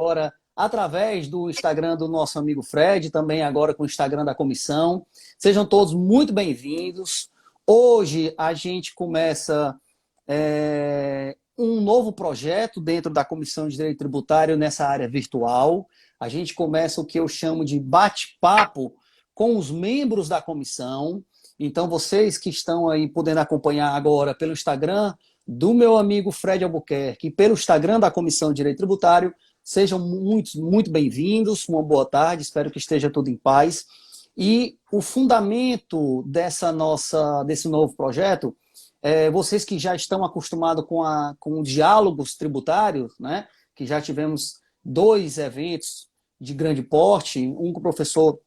agora através do Instagram do nosso amigo Fred, também agora com o Instagram da comissão. Sejam todos muito bem-vindos. Hoje a gente começa um novo projeto dentro da Comissão de Direito Tributário nessa área virtual. A gente começa o que eu chamo de bate-papo com os membros da comissão. Então, vocês que estão aí podendo acompanhar agora pelo Instagram do meu amigo Fred Albuquerque e pelo Instagram da Comissão de Direito Tributário, sejam muito bem-vindos, uma boa tarde, espero que esteja tudo em paz. E o fundamento desse novo projeto, vocês que já estão acostumados com diálogos tributários, né, que já tivemos 2 eventos de grande porte, um com o professor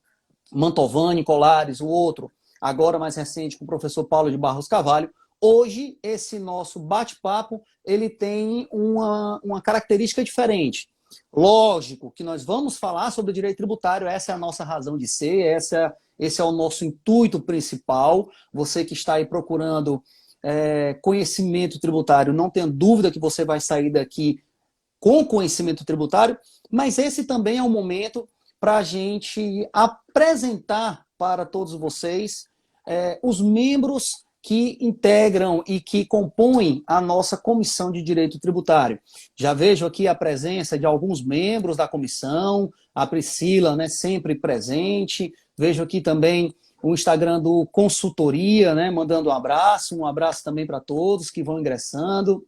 Mantovani Colares, o outro, agora mais recente, com o professor Paulo de Barros Carvalho. Hoje, esse nosso bate-papo, ele tem uma característica diferente. Lógico que nós vamos falar sobre o direito tributário, essa é a nossa razão de ser, esse é o nosso intuito principal. Você que está aí procurando conhecimento tributário, não tenha dúvida que você vai sair daqui com conhecimento tributário, mas esse também é um momento para a gente apresentar para todos vocês os membros que integram e que compõem a nossa Comissão de Direito Tributário. Já vejo aqui a presença de alguns membros da comissão, a Priscila, né, sempre presente. Vejo aqui também o Instagram do Consultoria, né, mandando um abraço também para todos que vão ingressando.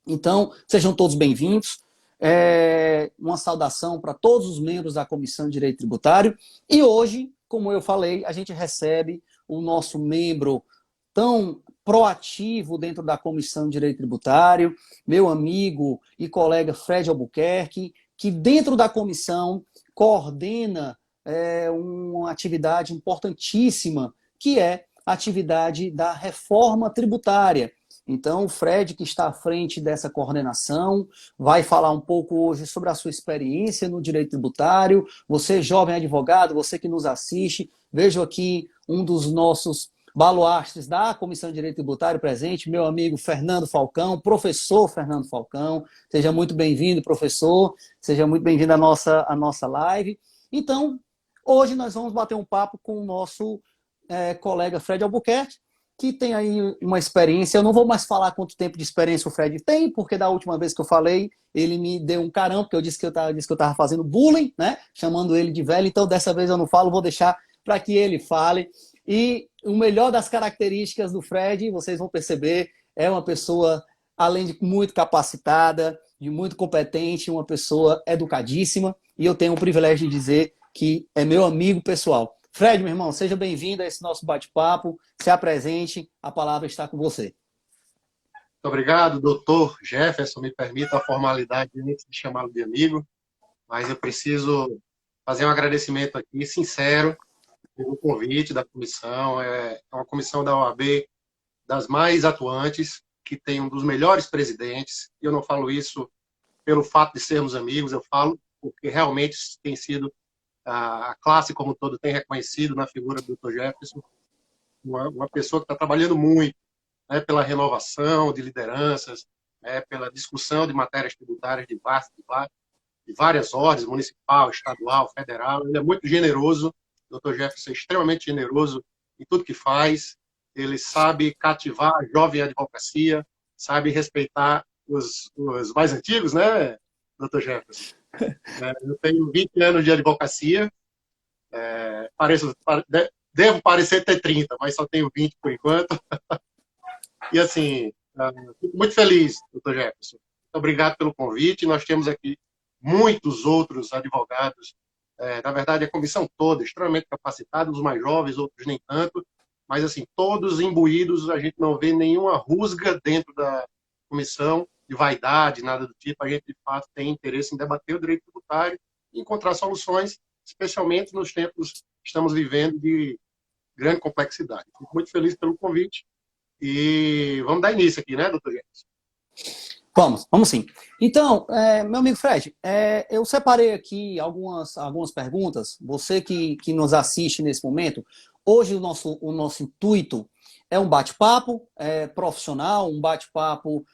Então, sejam todos bem-vindos. Uma saudação para todos os membros da Comissão de Direito Tributário. E hoje, como eu falei, a gente recebe o nosso membro tão proativo dentro da Comissão de Direito Tributário, meu amigo e colega Fred Albuquerque, que dentro da comissão coordena uma atividade importantíssima, que é a atividade da reforma tributária. Então, o Fred, que está à frente dessa coordenação, vai falar um pouco hoje sobre a sua experiência no direito tributário. Você, jovem advogado, você que nos assiste, vejo aqui um dos nossos baluartes da Comissão de Direito Tributário presente, meu amigo Fernando Falcão, professor Fernando Falcão. Seja muito bem-vindo, professor. Seja muito bem-vindo à nossa live. Então, hoje nós vamos bater um papo com o nosso colega Fred Albuquerque, que tem aí uma experiência. Eu não vou mais falar quanto tempo de experiência o Fred tem, porque da última vez que eu falei, ele me deu um caramba, porque eu disse que eu estava fazendo bullying, né? Chamando ele de velho. Então, dessa vez eu não falo, vou deixar para que ele fale. E o melhor das características do Fred, vocês vão perceber, é uma pessoa, além de muito capacitada, de muito competente, uma pessoa educadíssima, e eu tenho o privilégio de dizer que é meu amigo pessoal. Fred, meu irmão, seja bem-vindo a esse nosso bate-papo, se apresente, a palavra está com você. Muito obrigado, doutor Jefferson, me permita a formalidade antes de chamá-lo de amigo, mas eu preciso fazer um agradecimento aqui sincero pelo convite da comissão. É uma comissão da OAB das mais atuantes, que tem um dos melhores presidentes, e eu não falo isso pelo fato de sermos amigos, eu falo porque realmente tem sido a classe como um todo tem reconhecido na figura do Dr. Jefferson, uma pessoa que está trabalhando muito, né, pela renovação de lideranças, pela discussão de matérias tributárias de várias ordens, municipal, estadual, federal. Ele é muito generoso. O Dr. Jefferson é extremamente generoso em tudo que faz. Ele sabe cativar a jovem advocacia, sabe respeitar os mais antigos, né, Dr. Jefferson? Eu tenho 20 anos de advocacia, devo parecer ter 30, mas só tenho 20 por enquanto. E assim, fico muito feliz, Dr. Jefferson. Muito obrigado pelo convite. Nós temos aqui muitos outros advogados, na verdade a comissão toda, extremamente capacitada, os mais jovens, outros nem tanto, mas assim, todos imbuídos, a gente não vê nenhuma rusga dentro da comissão, de vaidade, nada do tipo. A gente, de fato, tem interesse em debater o direito tributário e encontrar soluções, especialmente nos tempos que estamos vivendo de grande complexidade. Fico muito feliz pelo convite e vamos dar início aqui, né, doutor Jefferson? Vamos sim. Então, meu amigo Fred, eu separei aqui algumas perguntas. Você que nos assiste nesse momento, hoje o nosso intuito é um bate-papo profissional, um bate-papo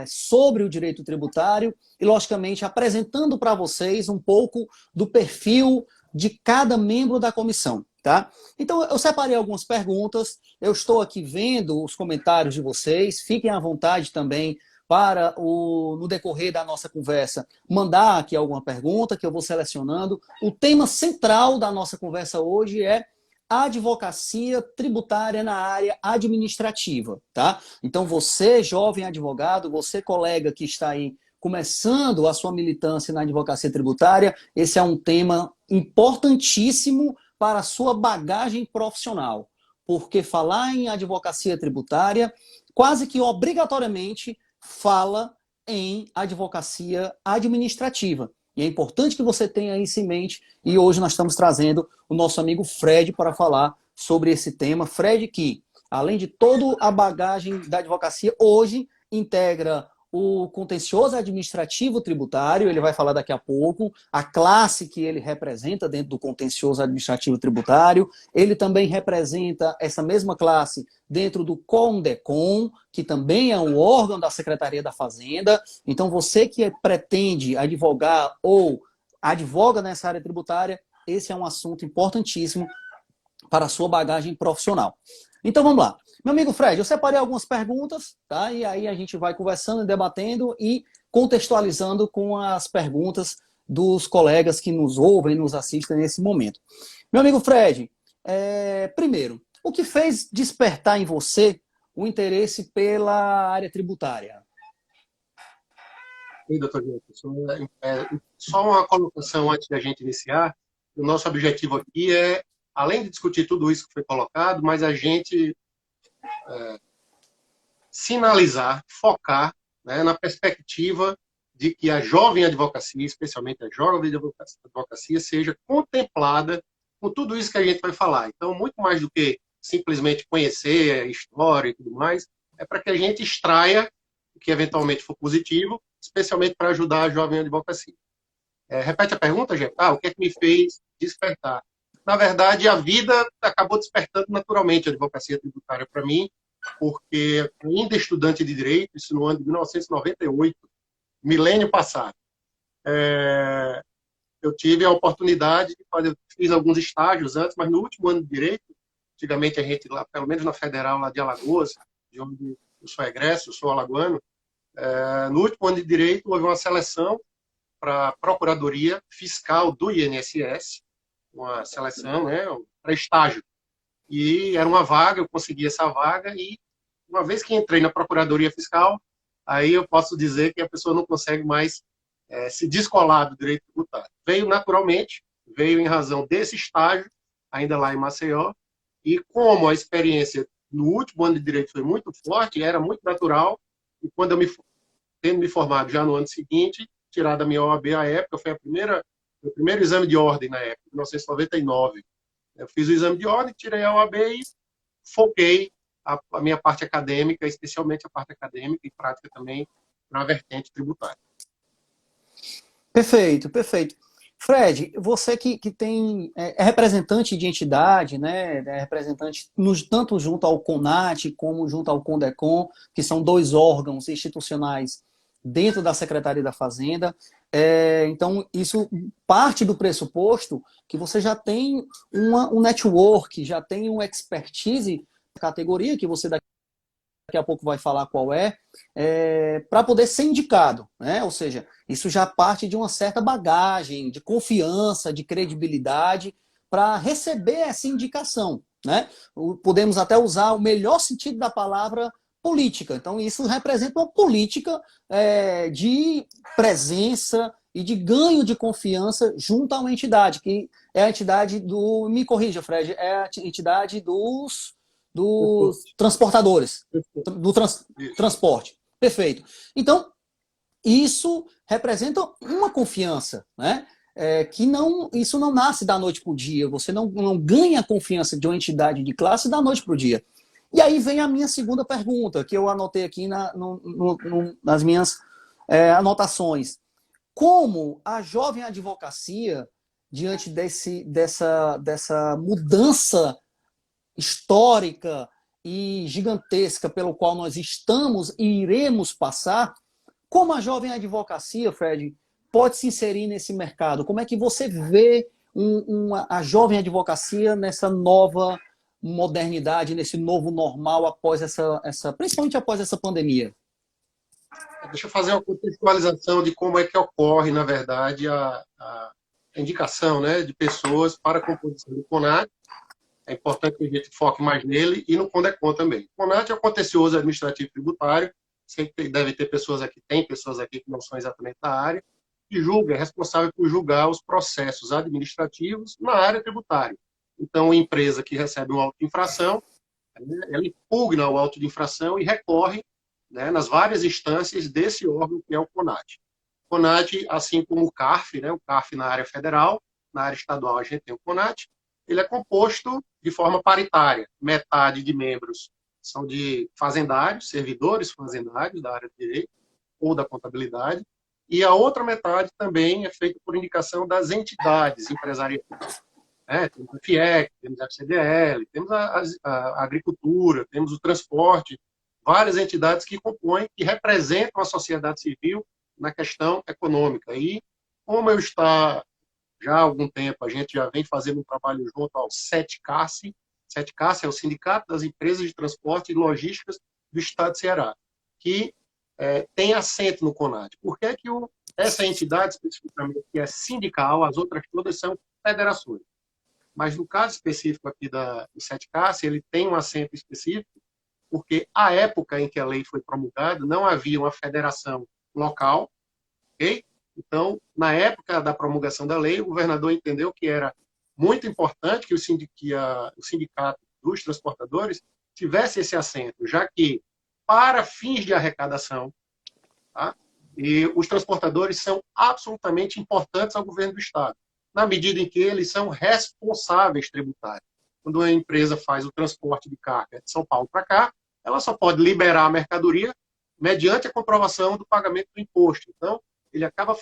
sobre o direito tributário e, logicamente, apresentando para vocês um pouco do perfil de cada membro da comissão. Tá? Então, eu separei algumas perguntas, eu estou aqui vendo os comentários de vocês, fiquem à vontade também para, no decorrer da nossa conversa, mandar aqui alguma pergunta que eu vou selecionando. O tema central da nossa conversa hoje é a advocacia tributária na área administrativa, tá? Então, você, jovem advogado, você, colega que está aí começando a sua militância na advocacia tributária, esse é um tema importantíssimo para a sua bagagem profissional, porque falar em advocacia tributária quase que obrigatoriamente fala em advocacia administrativa. E é importante que você tenha isso em mente, e hoje nós estamos trazendo o nosso amigo Fred para falar sobre esse tema. Fred que, além de toda a bagagem da advocacia, hoje integra o contencioso administrativo tributário, ele vai falar daqui a pouco, a classe que ele representa dentro do contencioso administrativo tributário, ele também representa essa mesma classe dentro do CONDECON, que também é um órgão da Secretaria da Fazenda. Então, você que pretende advogar ou advoga nessa área tributária, esse é um assunto importantíssimo para a sua bagagem profissional. Então, vamos lá. Meu amigo Fred, eu separei algumas perguntas, tá? E aí a gente vai conversando, debatendo e contextualizando com as perguntas dos colegas que nos ouvem, nos assistem nesse momento. Meu amigo Fred, primeiro, o que fez despertar em você o interesse pela área tributária? Sim, doutor Jefferson. Só uma colocação antes da gente iniciar. O nosso objetivo aqui é, além de discutir tudo isso que foi colocado, mas a gente sinalizar, focar, né, na perspectiva de que a jovem advocacia, especialmente a jovem advocacia, seja contemplada com tudo isso que a gente vai falar. Então, muito mais do que simplesmente conhecer a história e tudo mais, é para que a gente extraia o que eventualmente for positivo, especialmente para ajudar a jovem advocacia. Repete a pergunta, Jeff. O que é que me fez despertar? Na verdade, a vida acabou despertando naturalmente a advocacia tributária para mim, porque ainda estudante de Direito, isso no ano de 1998, milênio passado, eu tive a oportunidade de fazer, fiz alguns estágios antes, mas no último ano de Direito, antigamente a gente, lá, pelo menos na Federal lá de Alagoas, de onde eu sou egresso, eu sou alagoano, no último ano de Direito houve uma seleção para a Procuradoria Fiscal do INSS, uma seleção, né, para estágio. E era uma vaga, eu consegui essa vaga, e uma vez que entrei na Procuradoria Fiscal, aí eu posso dizer que a pessoa não consegue mais se descolar do direito tributário. Veio naturalmente, veio em razão desse estágio, ainda lá em Maceió, e como a experiência no último ano de Direito foi muito forte, era muito natural, e quando tendo me formado já no ano seguinte, tirar da minha OAB à época, foi o primeiro exame de ordem na época, 1999. Eu fiz o exame de ordem, tirei a OAB e foquei a minha parte acadêmica, especialmente a parte acadêmica e prática também, na vertente tributária. Perfeito, perfeito. Fred, você que é representante de entidade, né? É representante tanto junto ao CONAT como junto ao CONDECON, que são dois órgãos institucionais dentro da Secretaria da Fazenda. Então, isso parte do pressuposto que você já tem um network, já tem uma expertise categoria, que você daqui a pouco vai falar qual para poder ser indicado, né? Ou seja, isso já parte de uma certa bagagem, de confiança, de credibilidade para receber essa indicação, né? Podemos até usar o melhor sentido da palavra política. Então, isso representa uma política de presença e de ganho de confiança junto a uma entidade, que é a entidade me corrija, Fred, é a entidade dos transportadores, do transporte. Perfeito. Então, isso representa uma confiança, né? Isso não nasce da noite para o dia, você não ganha a confiança de uma entidade de classe da noite para o dia. E aí vem a minha segunda pergunta, que eu anotei aqui nas minhas anotações. Como a jovem advocacia, diante dessa mudança histórica e gigantesca pelo qual nós estamos e iremos passar, como a jovem advocacia, Fred, pode se inserir nesse mercado? Como é que você vê a jovem advocacia nessa nova modernidade, nesse novo normal após principalmente após essa pandemia? Deixa eu fazer uma contextualização de como é que ocorre, na verdade, a indicação, né, de pessoas para a composição do CONAT. É importante que a gente foque mais nele e no CONDECON também. O CONAT é o contencioso administrativo tributário. Sei que deve ter pessoas aqui, tem pessoas aqui que não são exatamente da área, que julga, é responsável por julgar os processos administrativos na área tributária. Então, a empresa que recebe um auto de infração, ela impugna o auto de infração e recorre, né, nas várias instâncias desse órgão que é o CONAT. O CONAT, assim como o CARF, né, o CARF na área federal, na área estadual a gente tem o CONAT, ele é composto de forma paritária. Metade de membros são de fazendários, servidores fazendários da área de direito ou da contabilidade, e a outra metade também é feita por indicação das entidades empresariais. Temos a FIEC, temos a FCDL, temos a agricultura, temos o transporte, várias entidades que compõem, que representam a sociedade civil na questão econômica. E, como eu está já há algum tempo, a gente já vem fazendo um trabalho junto ao SETCAS. SETCAS é o Sindicato das Empresas de Transporte e Logísticas do Estado de Ceará, que tem assento no CONAT. Por que que essa entidade, especificamente, que é sindical, as outras todas são federações? Mas no caso específico aqui do SETCAS, ele tem um assento específico, porque à época em que a lei foi promulgada, não havia uma federação local, ok? Então, na época da promulgação da lei, o governador entendeu que era muito importante que o sindicato dos transportadores tivesse esse assento, já que, para fins de arrecadação, tá? E os transportadores são absolutamente importantes ao governo do Estado, na medida em que eles são responsáveis tributários. Quando a empresa faz o transporte de carga de São Paulo para cá, ela só pode liberar a mercadoria mediante a comprovação do pagamento do imposto. Então, ele acaba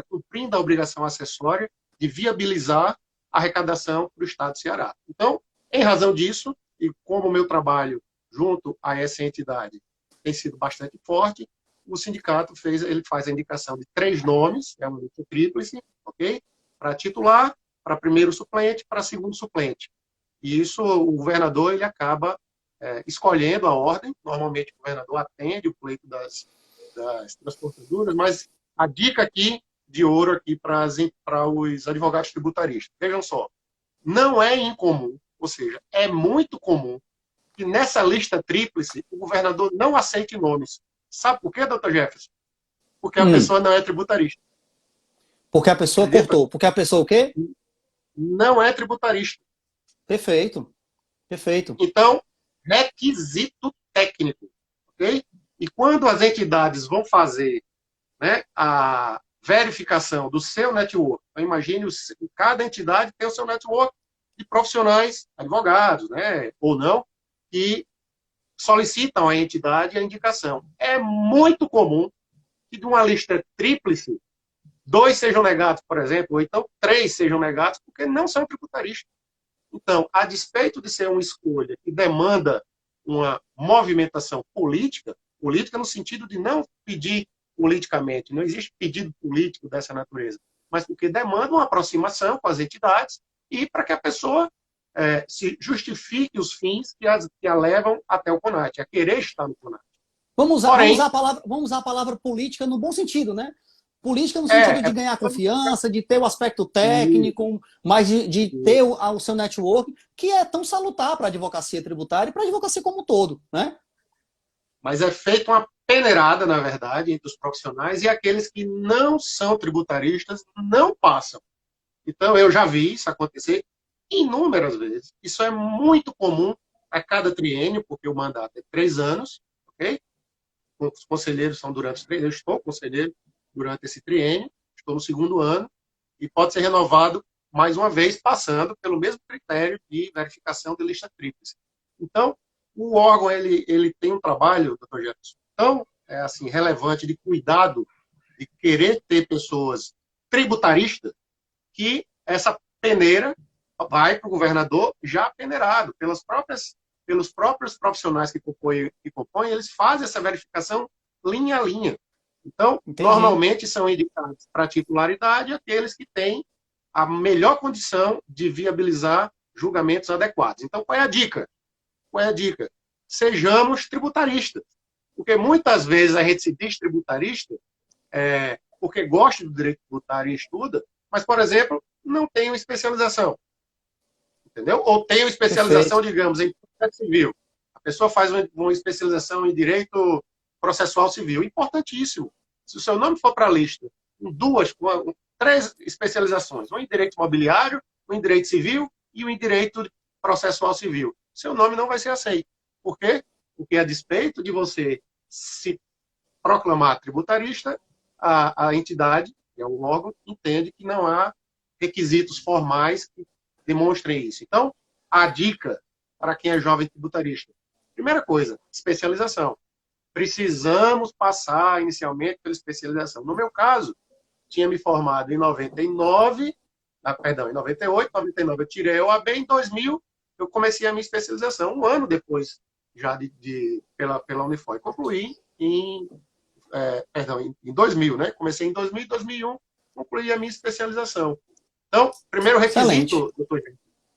cumprindo a obrigação acessória de viabilizar a arrecadação para o Estado de Ceará. Então, em razão disso, e como o meu trabalho junto a essa entidade tem sido bastante forte, o sindicato faz a indicação de 3 nomes, é uma lista tríplice, ok? Para titular, para primeiro suplente, para segundo suplente. E isso, o governador, ele acaba escolhendo a ordem. Normalmente, o governador atende o pleito das transportadoras, mas a dica aqui de ouro aqui para os advogados tributaristas. Vejam só, não é incomum, ou seja, é muito comum que nessa lista tríplice o governador não aceite nomes. Sabe por quê, doutor Jefferson? Porque a pessoa não é tributarista. Porque a pessoa cortou. Porque a pessoa o quê? Não é tributarista. Perfeito. Perfeito. Então, requisito técnico. Ok? E quando as entidades vão fazer, né, a verificação do seu network, então, imagine, cada entidade tem o seu network de profissionais, advogados, né, ou não, que solicitam à entidade a indicação. É muito comum que de uma lista tríplice, 2 sejam negados, por exemplo, ou então 3 sejam negados, porque não são tributaristas. Então, a despeito de ser uma escolha que demanda uma movimentação política no sentido de não pedir politicamente, não existe pedido político dessa natureza, mas porque demanda uma aproximação com as entidades e para que a pessoa se justifique os fins que a levam até o CONAT, a querer estar no CONAT. Vamos usar a palavra política no bom sentido, né? Política no sentido de ganhar confiança, de ter o aspecto técnico, mas de ter o seu network, que é tão salutar para a advocacia tributária e para a advocacia como um todo, né? Mas é feita uma peneirada, na verdade, entre os profissionais e aqueles que não são tributaristas não passam. Então, eu já vi isso acontecer inúmeras vezes. Isso é muito comum a cada triênio, porque o mandato é 3 anos, ok? Os conselheiros são durante os 3 anos. Eu estou conselheiro durante esse triênio, estou no 2º ano, e pode ser renovado mais uma vez, passando pelo mesmo critério de verificação de lista tríplice. Então, o órgão ele tem um trabalho, doutor Jefferson, tão assim, relevante de cuidado, de querer ter pessoas tributaristas, que essa peneira vai para o governador já peneirado, pelas próprias pelos próprios profissionais que compõem, eles fazem essa verificação linha a linha. Então, Entendi. normalmente são indicados para titularidade aqueles que têm a melhor condição de viabilizar julgamentos adequados. Então, qual é a dica? Qual é a dica? Sejamos tributaristas. Porque muitas vezes a gente se diz tributarista porque gosta do direito tributário e estuda, mas, por exemplo, não tem uma especialização. Entendeu? Ou tem uma especialização, Perfeito. digamos, em processo civil. A pessoa faz uma especialização em direito processual civil. Importantíssimo. Se o seu nome for para a lista, com três especializações, uma em direito imobiliário, uma em direito civil e uma em direito processual civil, seu nome não vai ser aceito. Por quê? Porque, a despeito de você se proclamar tributarista, a entidade, que é o órgão, entende que não há requisitos formais que demonstrem isso. Então, a dica para quem é jovem tributarista: primeira coisa, especialização. Precisamos passar inicialmente pela especialização. No meu caso, tinha me formado em 99, em 98, 99 eu tirei a OAB, em 2000 eu comecei a minha especialização, um ano depois já pela Unifor. Concluí em 2000, né? Comecei em 2000, 2001, concluí a minha especialização. Então, primeiro Excelente. requisito, doutor,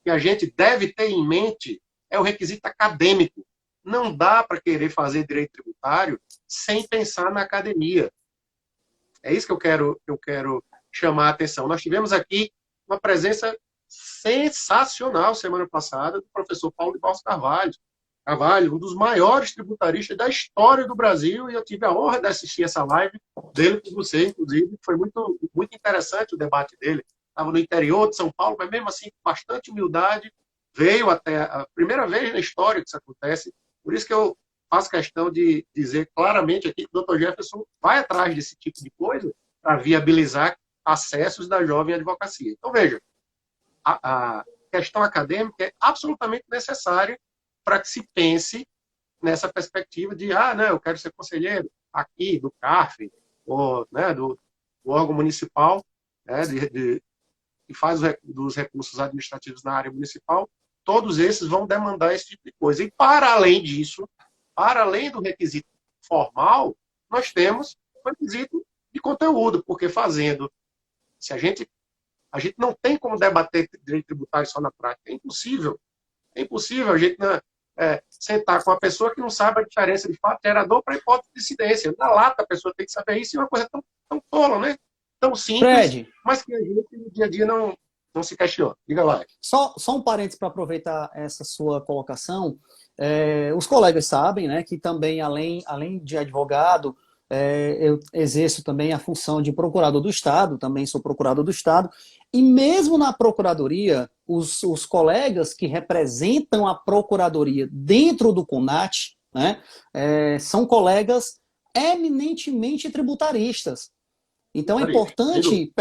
que a gente deve ter em mente é o requisito acadêmico. Não dá para querer fazer direito tributário sem pensar na academia. É isso que eu quero chamar a atenção. Nós tivemos aqui uma presença sensacional semana passada do professor Paulo de Barros Carvalho. Carvalho, um dos maiores tributaristas da história do Brasil, e eu tive a honra de assistir essa live dele com você, inclusive. Foi muito, muito interessante o debate dele. Estava no interior de São Paulo, mas mesmo assim, com bastante humildade, veio até a primeira vez na história que isso acontece. Por isso que eu faço questão de dizer claramente aqui que o Dr. Jefferson vai atrás desse tipo de coisa para viabilizar acessos da jovem advocacia. Então, veja, a questão acadêmica é absolutamente necessária para que se pense nessa perspectiva de, não, eu quero ser conselheiro aqui do CARF, ou né, do órgão municipal, né, que faz dos recursos administrativos na área municipal. Todos esses vão demandar esse tipo de coisa. E, para além disso, para além do requisito formal, nós temos o requisito de conteúdo, porque se a gente não tem como debater direito tributário só na prática, é impossível. É impossível a gente sentar com uma pessoa que não sabe a diferença de fato gerador para hipótese de incidência. Na lata a pessoa tem que saber isso, e é uma coisa tão tola, né? Tão simples, Fred, mas que a gente no dia a dia não se questiona. Diga lá. só um parênteses para aproveitar essa sua colocação. Os colegas sabem, né, que também, além de advogado, eu exerço também a função de procurador do Estado, também sou procurador do Estado, e mesmo na procuradoria, os colegas que representam a procuradoria dentro do CONAT, né, são colegas eminentemente tributaristas. Então é importante,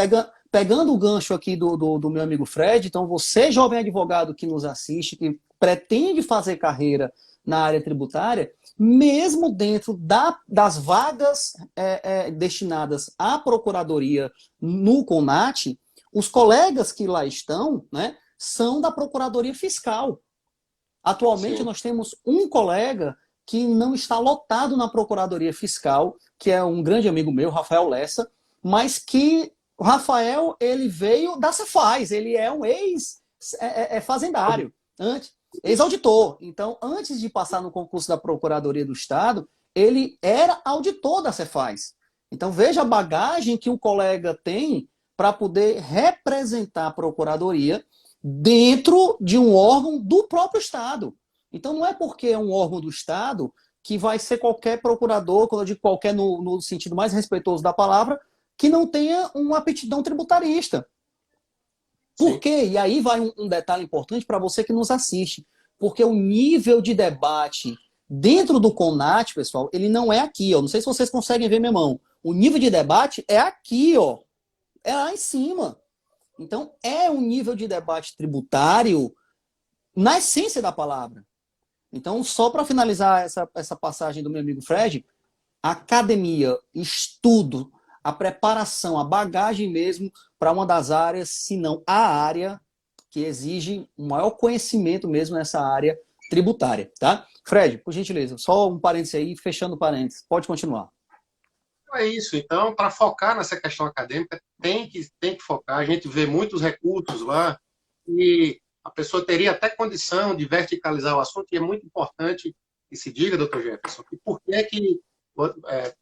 pegando o gancho aqui do meu amigo Fred, então você, jovem advogado que nos assiste, que pretende fazer carreira na área tributária, mesmo dentro das vagas destinadas à procuradoria no CONAT, os colegas que lá estão, né, são da Procuradoria Fiscal. Atualmente, nós temos um colega que não está lotado na Procuradoria Fiscal, que é um grande amigo meu, Rafael Lessa, mas que o Rafael, ele veio da Cefaz, ele é um ex-fazendário, ex-auditor. Então, antes de passar no concurso da Procuradoria do Estado, ele era auditor da Cefaz. Então, veja a bagagem que o colega tem para poder representar a Procuradoria dentro de um órgão do próprio Estado. Então, não é porque é um órgão do Estado que vai ser qualquer procurador, quando eu digo qualquer no sentido mais respeitoso da palavra, que não tenha uma aptidão tributarista. Por quê? E aí vai um detalhe importante para você que nos assiste. Porque o nível de debate dentro do CONAT, pessoal, ele não é aqui, ó. Não sei se vocês conseguem ver minha mão. O nível de debate é aqui, ó. É lá em cima. Então, é um nível de debate tributário na essência da palavra. Então, só para finalizar essa passagem do meu amigo Fred, academia, estudo, a preparação, a bagagem mesmo para uma das áreas, se não a área que exige um maior conhecimento mesmo nessa área, tributária, tá? Fred, por gentileza, só um parênteses aí, fechando parênteses. Pode continuar. É isso. Então, para focar nessa questão acadêmica, tem que focar. A gente vê muitos recursos lá e a pessoa teria até condição de verticalizar o assunto, e é muito importante que se diga, doutor Jefferson, que por que que,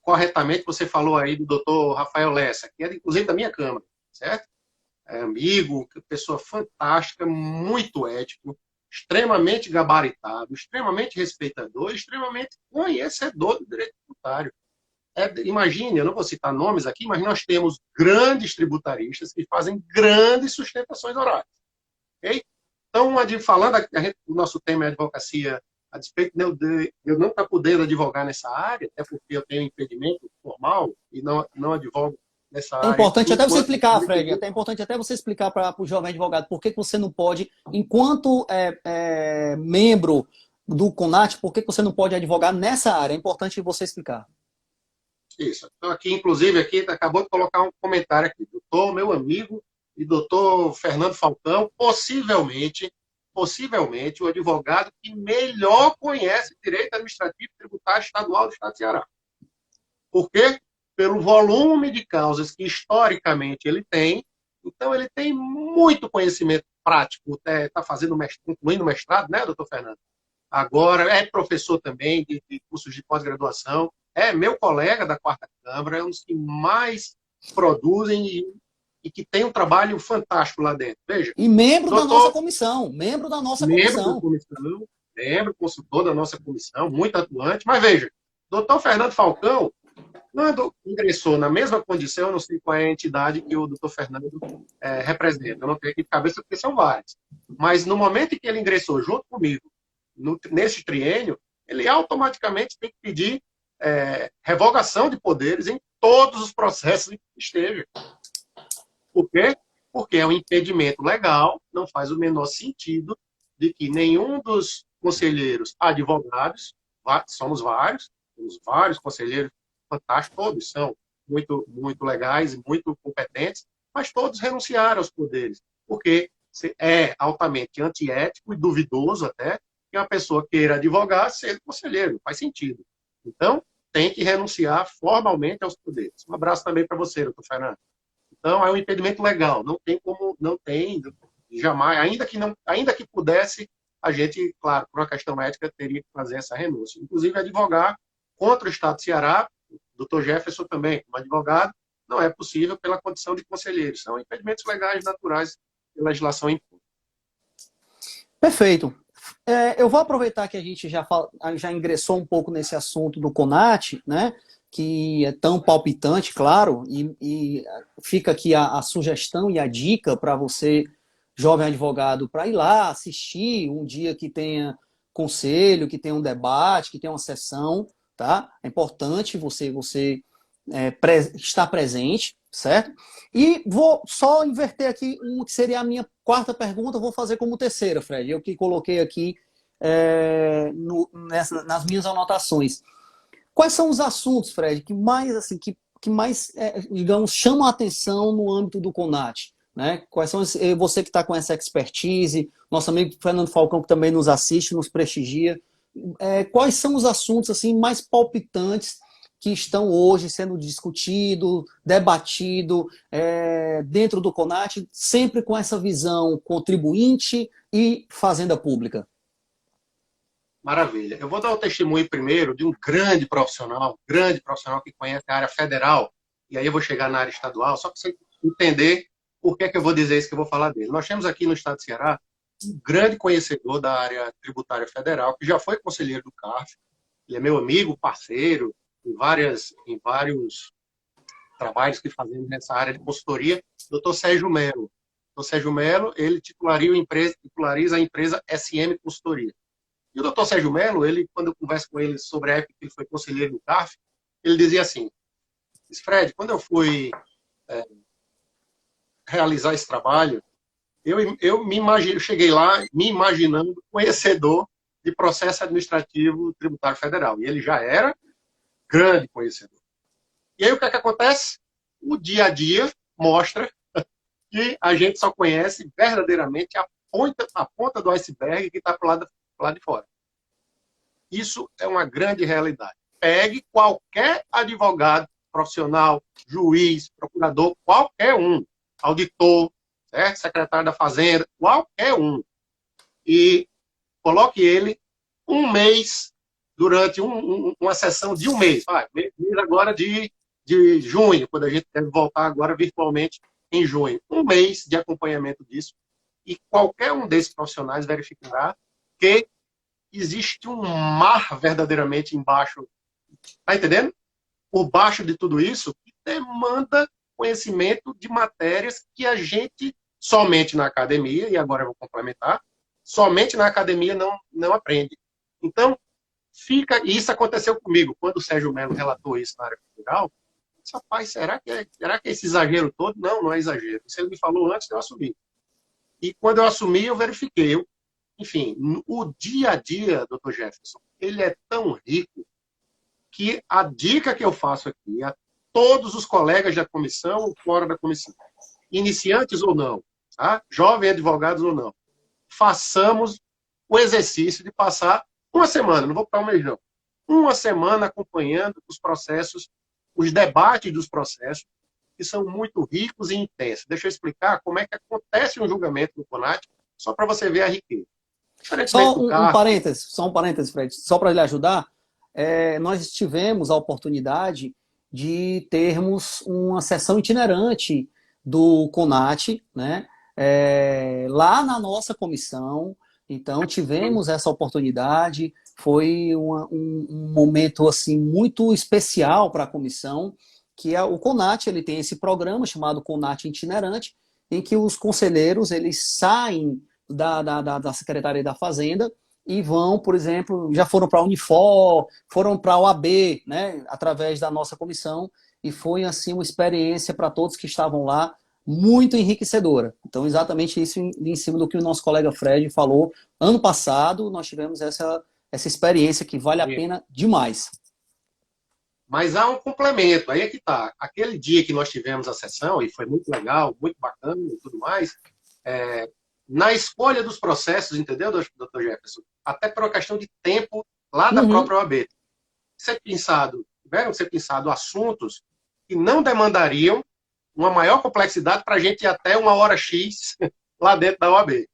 corretamente, você falou aí do doutor Rafael Lessa, que é, inclusive, da minha Câmara, certo? É amigo, pessoa fantástica, muito ético, extremamente gabaritado, extremamente respeitador, extremamente conhecedor do direito tributário. Imagine, eu não vou citar nomes aqui, mas nós temos grandes tributaristas que fazem grandes sustentações orais. Okay? Então, falando, o nosso tema é advocacia, a despeito de eu não estar podendo advogar nessa área, até porque eu tenho impedimento formal e não advogo nessa É área. importante até você explicar, Fred, é importante até você explicar para o jovem advogado por que você não pode, enquanto membro do CONAT, por que você não pode advogar nessa área? É importante você explicar. Isso. Então, aqui, inclusive, aqui acabou de colocar um comentário aqui. Doutor, meu amigo e doutor Fernando Falcão, possivelmente o advogado que melhor conhece direito administrativo e tributário estadual do Estado de Ceará. Por quê? Pelo volume de causas que, historicamente, ele tem. Então, ele tem muito conhecimento prático. Está fazendo concluindo mestrado, né, doutor Fernando? Agora, é professor também de cursos de pós-graduação. É meu colega da Quarta Câmara, é um dos que mais produzem e que tem um trabalho fantástico lá dentro. Veja. E membro da nossa comissão. Membro da comissão, membro, consultor da nossa comissão, muito atuante. Mas veja, doutor Fernando Falcão, quando ingressou na mesma condição, eu não sei qual é a entidade que o doutor Fernando representa, eu não tenho aqui de cabeça porque são várias. Mas no momento em que ele ingressou junto comigo, nesse triênio, ele automaticamente tem que pedir revogação de poderes em todos os processos em que esteja. Por quê? Porque é um impedimento legal, não faz o menor sentido de que nenhum dos conselheiros advogados, somos vários conselheiros fantásticos, todos são muito, muito legais e muito competentes, mas todos renunciaram aos poderes, porque é altamente antiético e duvidoso até que uma pessoa queira advogar ser conselheiro, faz sentido. Então, tem que renunciar formalmente aos poderes. Um abraço também para você, doutor Fernando. Então, é um impedimento legal, não tem, jamais, ainda que pudesse, a gente, claro, por uma questão ética, teria que fazer essa renúncia. Inclusive, advogar contra o Estado de Ceará, o doutor Jefferson também, como advogado, não é possível pela condição de conselheiro. São impedimentos legais naturais que a legislação impõe. Perfeito. Eu vou aproveitar que a gente já ingressou um pouco nesse assunto do CONAT, né? Que é tão palpitante, claro, e fica aqui a sugestão e a dica para você, jovem advogado, para ir lá assistir um dia que tenha conselho, que tenha um debate, que tenha uma sessão, tá? É importante você estar presente, certo? E vou só inverter aqui que seria a minha quarta pergunta, vou fazer como terceira, Fred, eu que coloquei aqui nas minhas anotações. Quais são os assuntos, Fred, que mais, assim, digamos, chamam a atenção no âmbito do CONAT? Né? Quais são você que está com essa expertise, nosso amigo Fernando Falcão, que também nos assiste, nos prestigia. Quais são os assuntos assim mais palpitantes que estão hoje sendo discutido, debatido dentro do CONAT, sempre com essa visão contribuinte e fazenda pública? Maravilha. Eu vou dar o testemunho primeiro de um grande profissional que conhece a área federal, e aí eu vou chegar na área estadual, só para você entender por que eu vou dizer isso que eu vou falar dele. Nós temos aqui no estado de Ceará um grande conhecedor da área tributária federal, que já foi conselheiro do CARF, ele é meu amigo, parceiro, em vários trabalhos que fazemos nessa área de consultoria, doutor Sérgio Melo. Doutor Sérgio Melo, ele titulariza a empresa SM Consultoria. E o doutor Sérgio Melo, quando eu converso com ele sobre a época que ele foi conselheiro do CARF, ele dizia assim, Fred, quando eu fui realizar esse trabalho, eu cheguei lá me imaginando conhecedor de processo administrativo tributário federal. E ele já era grande conhecedor. E aí o que acontece? O dia a dia mostra que a gente só conhece verdadeiramente a ponta do iceberg que está para o lado de fora. Isso é uma grande realidade. Pegue qualquer advogado profissional, juiz, procurador, qualquer um, auditor, certo? Secretário da Fazenda, qualquer um, e coloque ele um mês, durante uma sessão de um mês. Mês agora de junho, quando a gente deve voltar agora virtualmente em junho. Um mês de acompanhamento disso, e qualquer um desses profissionais verificará que existe um mar verdadeiramente embaixo. Tá entendendo? Por baixo de tudo isso, que demanda conhecimento de matérias que a gente, somente na academia, e agora eu vou complementar, somente na academia não aprende. Então, e isso aconteceu comigo, quando o Sérgio Melo relatou isso na área cultural. Rapaz, será que é esse exagero todo? Não, não é exagero. Isso ele me falou antes de eu assumir. E quando eu assumi, eu verifiquei. Enfim, o dia a dia, doutor Jefferson, ele é tão rico que a dica que eu faço aqui a todos os colegas da comissão ou fora da comissão, iniciantes ou não, tá? Jovens advogados ou não, façamos o exercício de passar uma semana, não vou para um mês não, uma semana acompanhando os processos, os debates dos processos, que são muito ricos e intensos. Deixa eu explicar como é que acontece um julgamento no CONAT, só para você ver a riqueza. Só um parênteses, Fred, só para lhe ajudar. Nós tivemos a oportunidade de termos uma sessão itinerante do CONAT, né? Lá na nossa comissão. Então, tivemos essa oportunidade. Foi um momento assim, muito especial para a comissão, que o CONAT ele tem esse programa chamado CONAT Itinerante, em que os conselheiros eles saem da Secretaria da Fazenda e vão, por exemplo, já foram para a Unifor, foram para a OAB, né, através da nossa comissão, e foi assim uma experiência para todos que estavam lá, muito enriquecedora. Então, exatamente isso em cima do que o nosso colega Fred falou. Ano passado, nós tivemos essa experiência que vale a pena demais. Mas há um complemento, aí é que tá. Aquele dia que nós tivemos a sessão, e foi muito legal, muito bacana e tudo mais, na escolha dos processos, entendeu, doutor Jefferson? Até por uma questão de tempo lá da própria OAB. Tiveram ser pensado assuntos que não demandariam uma maior complexidade para a gente ir até uma hora X lá dentro da OAB.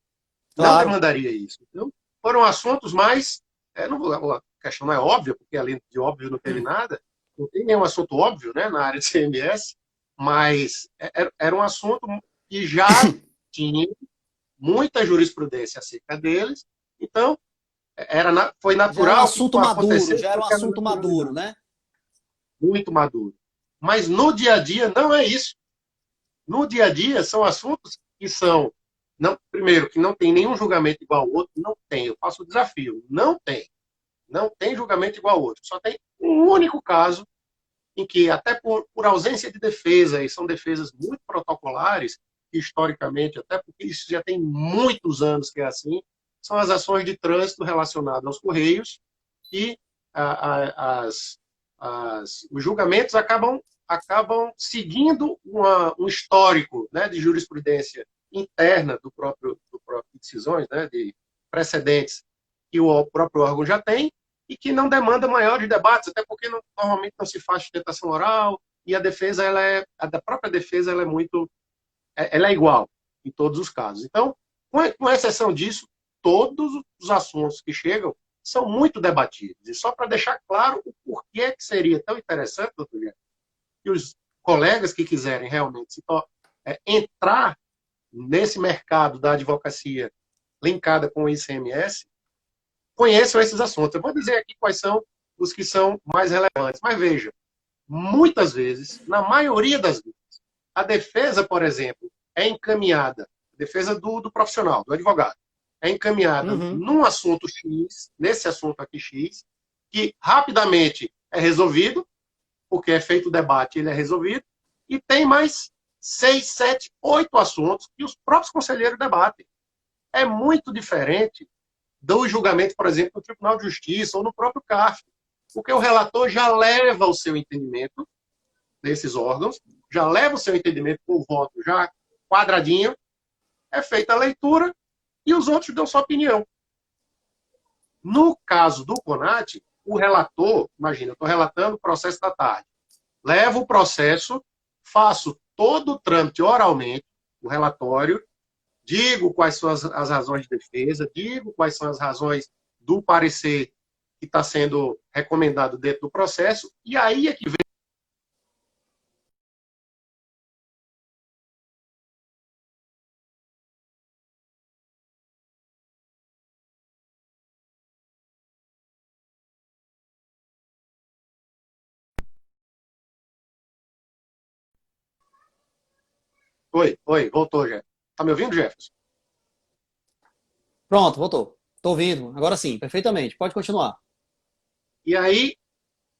Não demandaria isso. Então, foram assuntos mais... a questão não é óbvia, porque além de óbvio não teve nada, não tem nenhum assunto óbvio, né, na área de CMS, mas era um assunto que já tinha muita jurisprudência acerca deles, então foi natural. Já era um assunto maduro, já era um assunto maduro, né? Muito maduro. Mas no dia a dia não é isso. No dia a dia são assuntos que são, primeiro, que não tem nenhum julgamento igual ao outro, não tem, eu faço o desafio, não tem julgamento igual ao outro, só tem um único caso em que, até por ausência de defesa, e são defesas muito protocolares, historicamente, até porque isso já tem muitos anos que é assim, são as ações de trânsito relacionadas aos Correios, e os julgamentos acabam seguindo um histórico, né, de jurisprudência interna do próprio decisões, né, de precedentes que o próprio órgão já tem, e que não demanda maiores debates, até porque normalmente não se faz sustentação oral, e a própria defesa ela é muito... ela é igual em todos os casos. Então, com exceção disso, todos os assuntos que chegam são muito debatidos. E só para deixar claro o porquê que seria tão interessante, doutor Guilherme, que os colegas que quiserem realmente entrar nesse mercado da advocacia linkada com o ICMS, conheçam esses assuntos. Eu vou dizer aqui quais são os que são mais relevantes. Mas veja, muitas vezes, na maioria das vezes, a defesa, por exemplo, é encaminhada, a defesa do profissional, do advogado, é encaminhada num assunto X, nesse assunto aqui X, que rapidamente é resolvido, porque é feito o debate, ele é resolvido, e tem mais 6, 7, 8 assuntos que os próprios conselheiros debatem. É muito diferente do julgamento, por exemplo, no Tribunal de Justiça ou no próprio CARF, porque o relator já leva o seu entendimento desses órgãos, já leva o seu entendimento com o voto já quadradinho, é feita a leitura e os outros dão sua opinião. No caso do CONAT, o relator, imagina, eu estou relatando o processo da tarde, levo o processo, faço todo o trâmite oralmente, o relatório, digo quais são as razões de defesa, digo quais são as razões do parecer que está sendo recomendado dentro do processo, e aí é que vem. Oi, voltou, Jefferson. Está me ouvindo, Jefferson? Pronto, voltou. Estou ouvindo. Agora sim, perfeitamente. Pode continuar. E aí,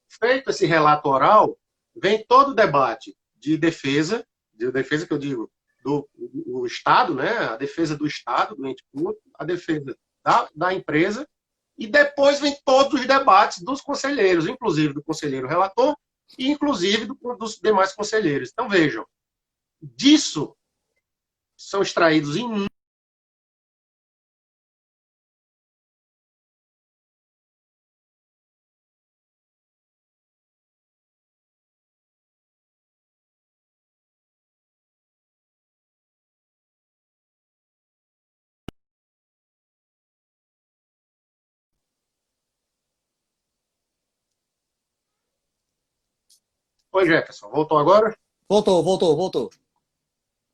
feito esse relato oral, vem todo o debate de defesa que eu digo, do Estado, né? A defesa do Estado, do ente público, a defesa da empresa, e depois vem todos os debates dos conselheiros, inclusive do conselheiro relator e inclusive dos demais conselheiros. Então, vejam, disso são extraídos em. Oi, Jefferson, voltou agora? Voltou.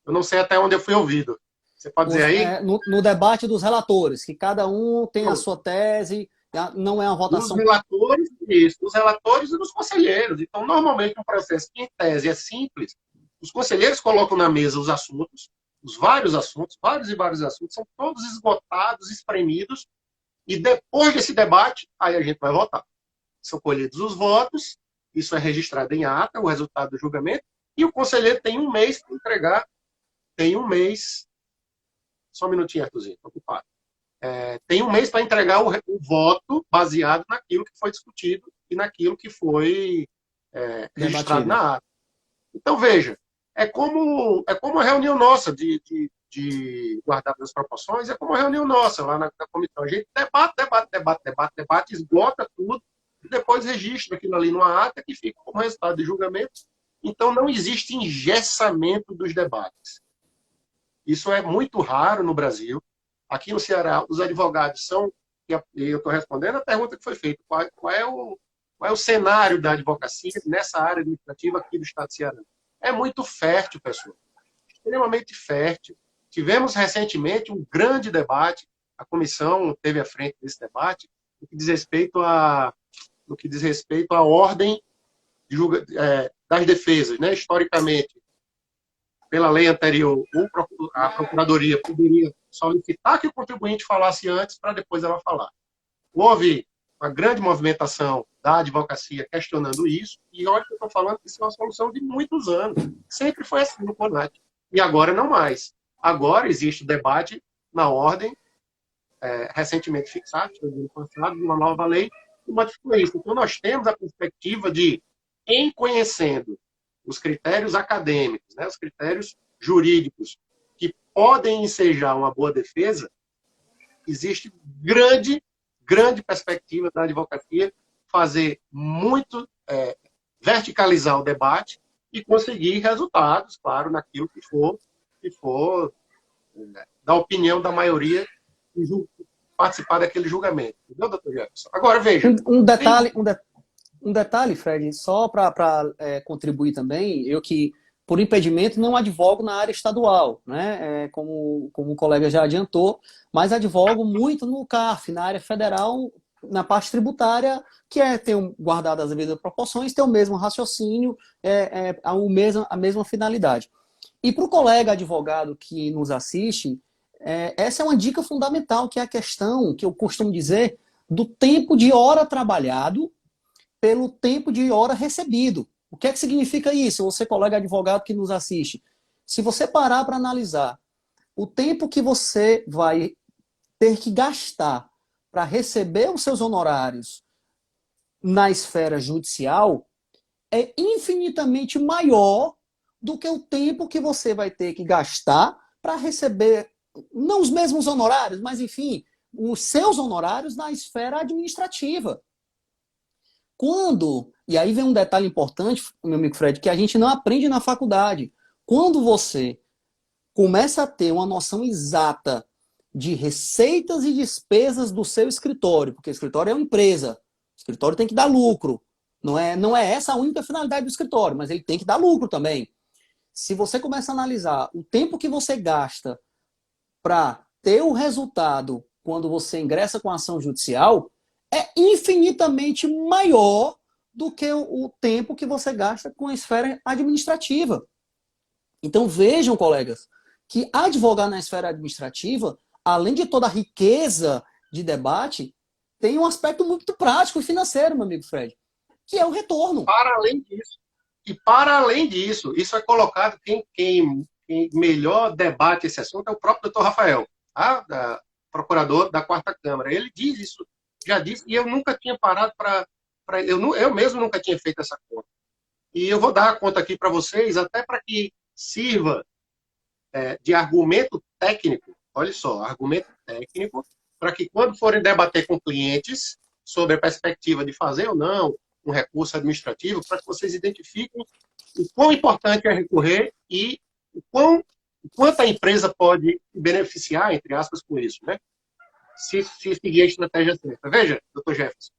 Eu não sei até onde eu fui ouvido. Você pode dizer aí? No debate dos relatores, que cada um tem a sua tese, não é uma Dos votação. relatores, isso, dos relatores e dos conselheiros. Então, normalmente, um processo que, em tese, é simples, os conselheiros colocam na mesa os assuntos, os vários assuntos, vários e vários assuntos, são todos esgotados, espremidos, e depois desse debate, aí a gente vai votar. São colhidos os votos, isso é registrado em ata, o resultado do julgamento, e o conselheiro tem um mês para entregar, tem um mês. Só um minutinho, Arthurzinho, estou ocupado. Tem um mês para entregar o voto baseado naquilo que foi discutido e naquilo que foi registrado Debatido. na ata. Então, veja, é como a reunião nossa de guardar as proporções, é como a reunião nossa lá na comissão. A gente debate, esgota tudo, e depois registra aquilo ali numa ata que fica como resultado de julgamento. Então, não existe engessamento dos debates. Isso é muito raro no Brasil. Aqui no Ceará, os advogados são, e eu estou respondendo a pergunta que foi feita, qual é o cenário da advocacia nessa área administrativa aqui do Estado do Ceará? É muito fértil, pessoal. Extremamente fértil. Tivemos recentemente um grande debate, a comissão teve à frente desse debate, no que diz respeito à ordem das defesas, né? Historicamente, pela lei anterior, a Procuradoria poderia solicitar que o contribuinte falasse antes para depois ela falar. Houve uma grande movimentação da advocacia questionando isso, e olha que eu estou falando que isso é uma solução de muitos anos. Sempre foi assim no CONAT. E agora não mais. Agora existe o debate na ordem, recentemente fixado, no ano passado, de uma nova lei, que modificou isso. Então nós temos a perspectiva de, em conhecendo os critérios acadêmicos, né, os critérios jurídicos, que podem ensejar uma boa defesa, existe grande perspectiva da advocacia fazer muito, verticalizar o debate e conseguir resultados, claro, naquilo que for da opinião da maioria que participar daquele julgamento. Entendeu, doutor Jefferson? Agora, veja. Um detalhe, Fred, só para contribuir também, eu que, por impedimento, não advogo na área estadual, né? Como o colega já adiantou, mas advogo muito no CARF, na área federal, na parte tributária, que ter guardado as devidas proporções, ter o mesmo raciocínio, a mesma finalidade. E para o colega advogado que nos assiste, essa é uma dica fundamental, que é a questão, que eu costumo dizer, do tempo de hora trabalhado pelo tempo de hora recebido. O que é que significa isso? Você, colega advogado que nos assiste, se você parar para analisar o tempo que você vai ter que gastar para receber os seus honorários na esfera judicial, é infinitamente maior do que o tempo que você vai ter que gastar para receber, não os mesmos honorários, mas enfim, os seus honorários na esfera administrativa. E aí vem um detalhe importante, meu amigo Fred, que a gente não aprende na faculdade. Quando você começa a ter uma noção exata de receitas e despesas do seu escritório, porque o escritório é uma empresa, o escritório tem que dar lucro. Não é essa a única finalidade do escritório, mas ele tem que dar lucro também. Se você começa a analisar o tempo que você gasta para ter o resultado quando você ingressa com a ação judicial, é infinitamente maior do que o tempo que você gasta com a esfera administrativa. Então vejam, colegas, que advogar na esfera administrativa, além de toda a riqueza de debate, tem um aspecto muito prático e financeiro, meu amigo Fred, que é o retorno. Para além disso, isso é colocado, quem melhor debate esse assunto é o próprio doutor Rafael, tá? Procurador da Quarta Câmara. Ele diz isso, já disse, e eu nunca tinha parado eu mesmo nunca tinha feito essa conta. E eu vou dar a conta aqui para vocês, até para que sirva de argumento técnico, olha só, argumento técnico, para que quando forem debater com clientes sobre a perspectiva de fazer ou não um recurso administrativo, para que vocês identifiquem o quão importante é recorrer e o quanto a empresa pode beneficiar, entre aspas, com isso, né? Se seguir a estratégia certa. Veja, doutor Jefferson,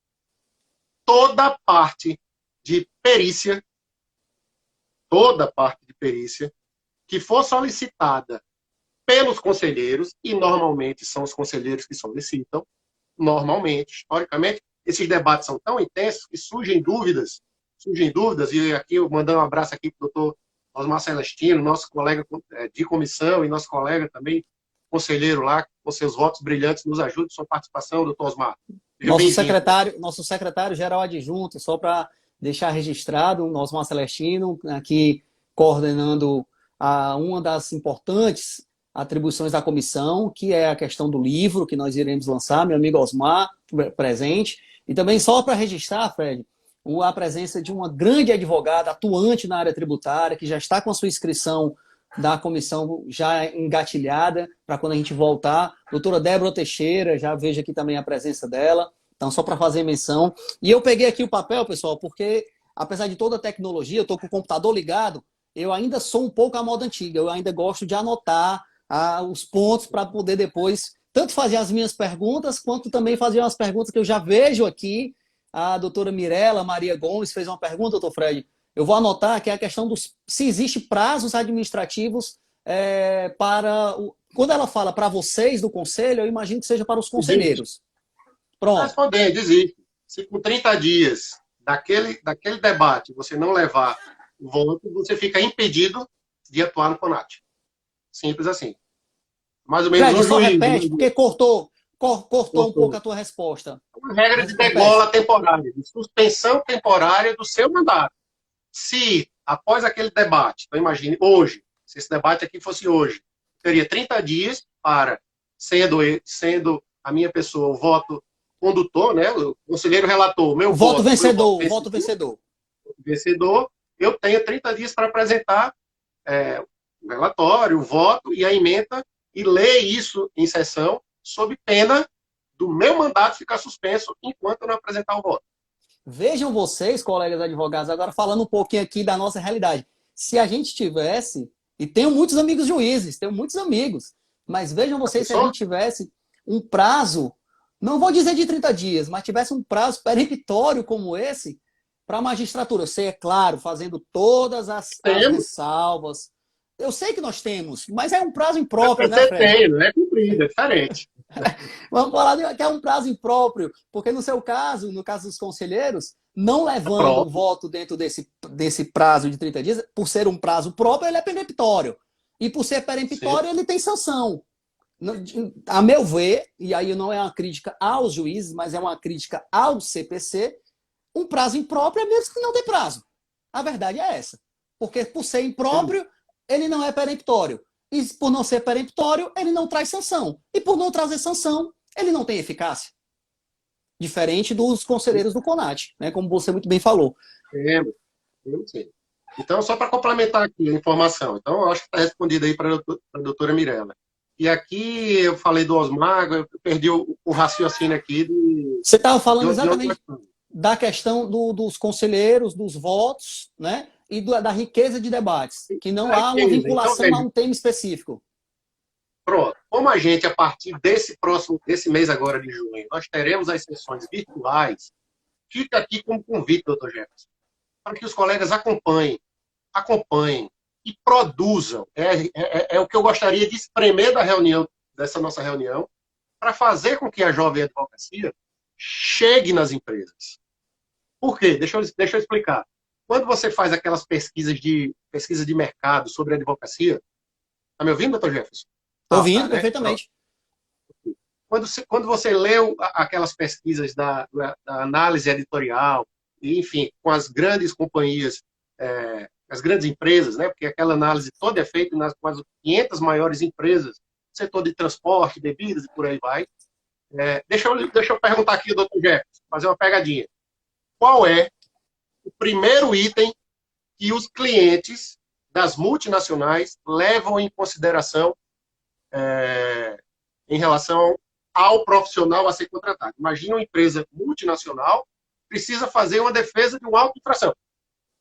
toda parte de perícia que for solicitada pelos conselheiros, e normalmente são os conselheiros que solicitam, normalmente, historicamente, esses debates são tão intensos que surgem dúvidas, e aqui eu mandando um abraço aqui para o doutor Osmar Celestino, nosso colega de comissão e nosso colega também, conselheiro lá, com seus votos brilhantes, nos ajude, sua participação, doutor Osmar. Nosso secretário-geral adjunto, só para deixar registrado, o Osmar Celestino, aqui coordenando uma das importantes atribuições da comissão, que é a questão do livro que nós iremos lançar, meu amigo Osmar, presente. E também só para registrar, Fred, a presença de uma grande advogada atuante na área tributária, que já está com a sua inscrição da comissão já engatilhada, para quando a gente voltar. Doutora Débora Teixeira, já vejo aqui também a presença dela. Então, só para fazer menção. E eu peguei aqui o papel, pessoal, porque, apesar de toda a tecnologia, eu estou com o computador ligado, eu ainda sou um pouco à moda antiga. Eu ainda gosto de anotar os pontos para poder depois tanto fazer as minhas perguntas, quanto também fazer umas perguntas que eu já vejo aqui. A doutora Mirela Maria Gomes fez uma pergunta, doutor Fred. Eu vou anotar que é a questão se existe prazos administrativos quando ela fala para vocês do conselho, eu imagino que seja para os conselheiros. Pronto. Respondendo, existe. Se com 30 dias daquele debate você não levar o voto, você fica impedido de atuar no CONAT. Simples assim. Mais ou menos Fred, só repete, porque cortou um pouco a tua resposta. Uma regra de degola temporária, de suspensão temporária do seu mandato. Se, após aquele debate, então imagine hoje, se esse debate aqui fosse hoje, teria 30 dias para, sendo a minha pessoa o voto condutor, né, o conselheiro relator, meu voto vencedor, eu tenho 30 dias para apresentar o relatório, o voto e a ementa e ler isso em sessão, sob pena do meu mandato ficar suspenso enquanto eu não apresentar o voto. Vejam vocês, colegas advogados, agora falando um pouquinho aqui da nossa realidade. Se a gente tivesse, e tenho muitos amigos juízes, tenho muitos amigos, mas vejam vocês se a gente tivesse um prazo, não vou dizer de 30 dias, mas tivesse um prazo peremptório como esse para a magistratura. Eu sei, é claro, fazendo todas as ressalvas. Eu sei que nós temos, mas é um prazo impróprio, né, Fred? Tem, não é cumprido, é diferente. Vamos falar que é um prazo impróprio, porque no seu caso, no caso dos conselheiros, não levando o voto dentro desse prazo de 30 dias, por ser um prazo próprio, ele é peremptório. E por ser peremptório, ele tem sanção. A meu ver, e aí não é uma crítica aos juízes, mas é uma crítica ao CPC, um prazo impróprio é mesmo que não dê prazo. A verdade é essa. Porque por ser impróprio, ele não é peremptório. E por não ser peremptório, ele não traz sanção. E por não trazer sanção, ele não tem eficácia. Diferente dos conselheiros do CONAT, né? Como você muito bem falou. Sim. Então, só para complementar aqui a informação. Então, eu acho que está respondido aí para a doutora Mirela. E aqui eu falei do Osmar, eu perdi o raciocínio aqui Você estava falando de onde nós exatamente estamos. da questão dos conselheiros, dos votos, né? E da riqueza de debates, que não há uma Então, vinculação a veja, um tema específico. pronto. Como a gente, a partir desse mês agora de junho, nós teremos as sessões virtuais, fica aqui como convite, doutor Jefferson, para que os colegas acompanhem e produzam. É o que eu gostaria de espremer da reunião, dessa nossa reunião, para fazer com que a jovem advocacia chegue nas empresas. Por quê? Deixa eu explicar. Quando você faz aquelas pesquisa de mercado sobre advocacia, está me ouvindo, doutor Jefferson? Estou Ah, tá, ouvindo né? Pronto. perfeitamente. Quando você leu aquelas pesquisas da análise editorial, e, enfim, com as grandes companhias, as grandes empresas, né? Porque aquela análise toda é feita com as 500 maiores empresas, setor de transporte, bebidas e por aí vai. Deixa eu perguntar aqui, doutor Jefferson, fazer uma pegadinha. Qual é o primeiro item que os clientes das multinacionais levam em consideração em relação ao profissional a ser contratado? Imagina uma empresa multinacional precisa fazer uma defesa de uma auto-infração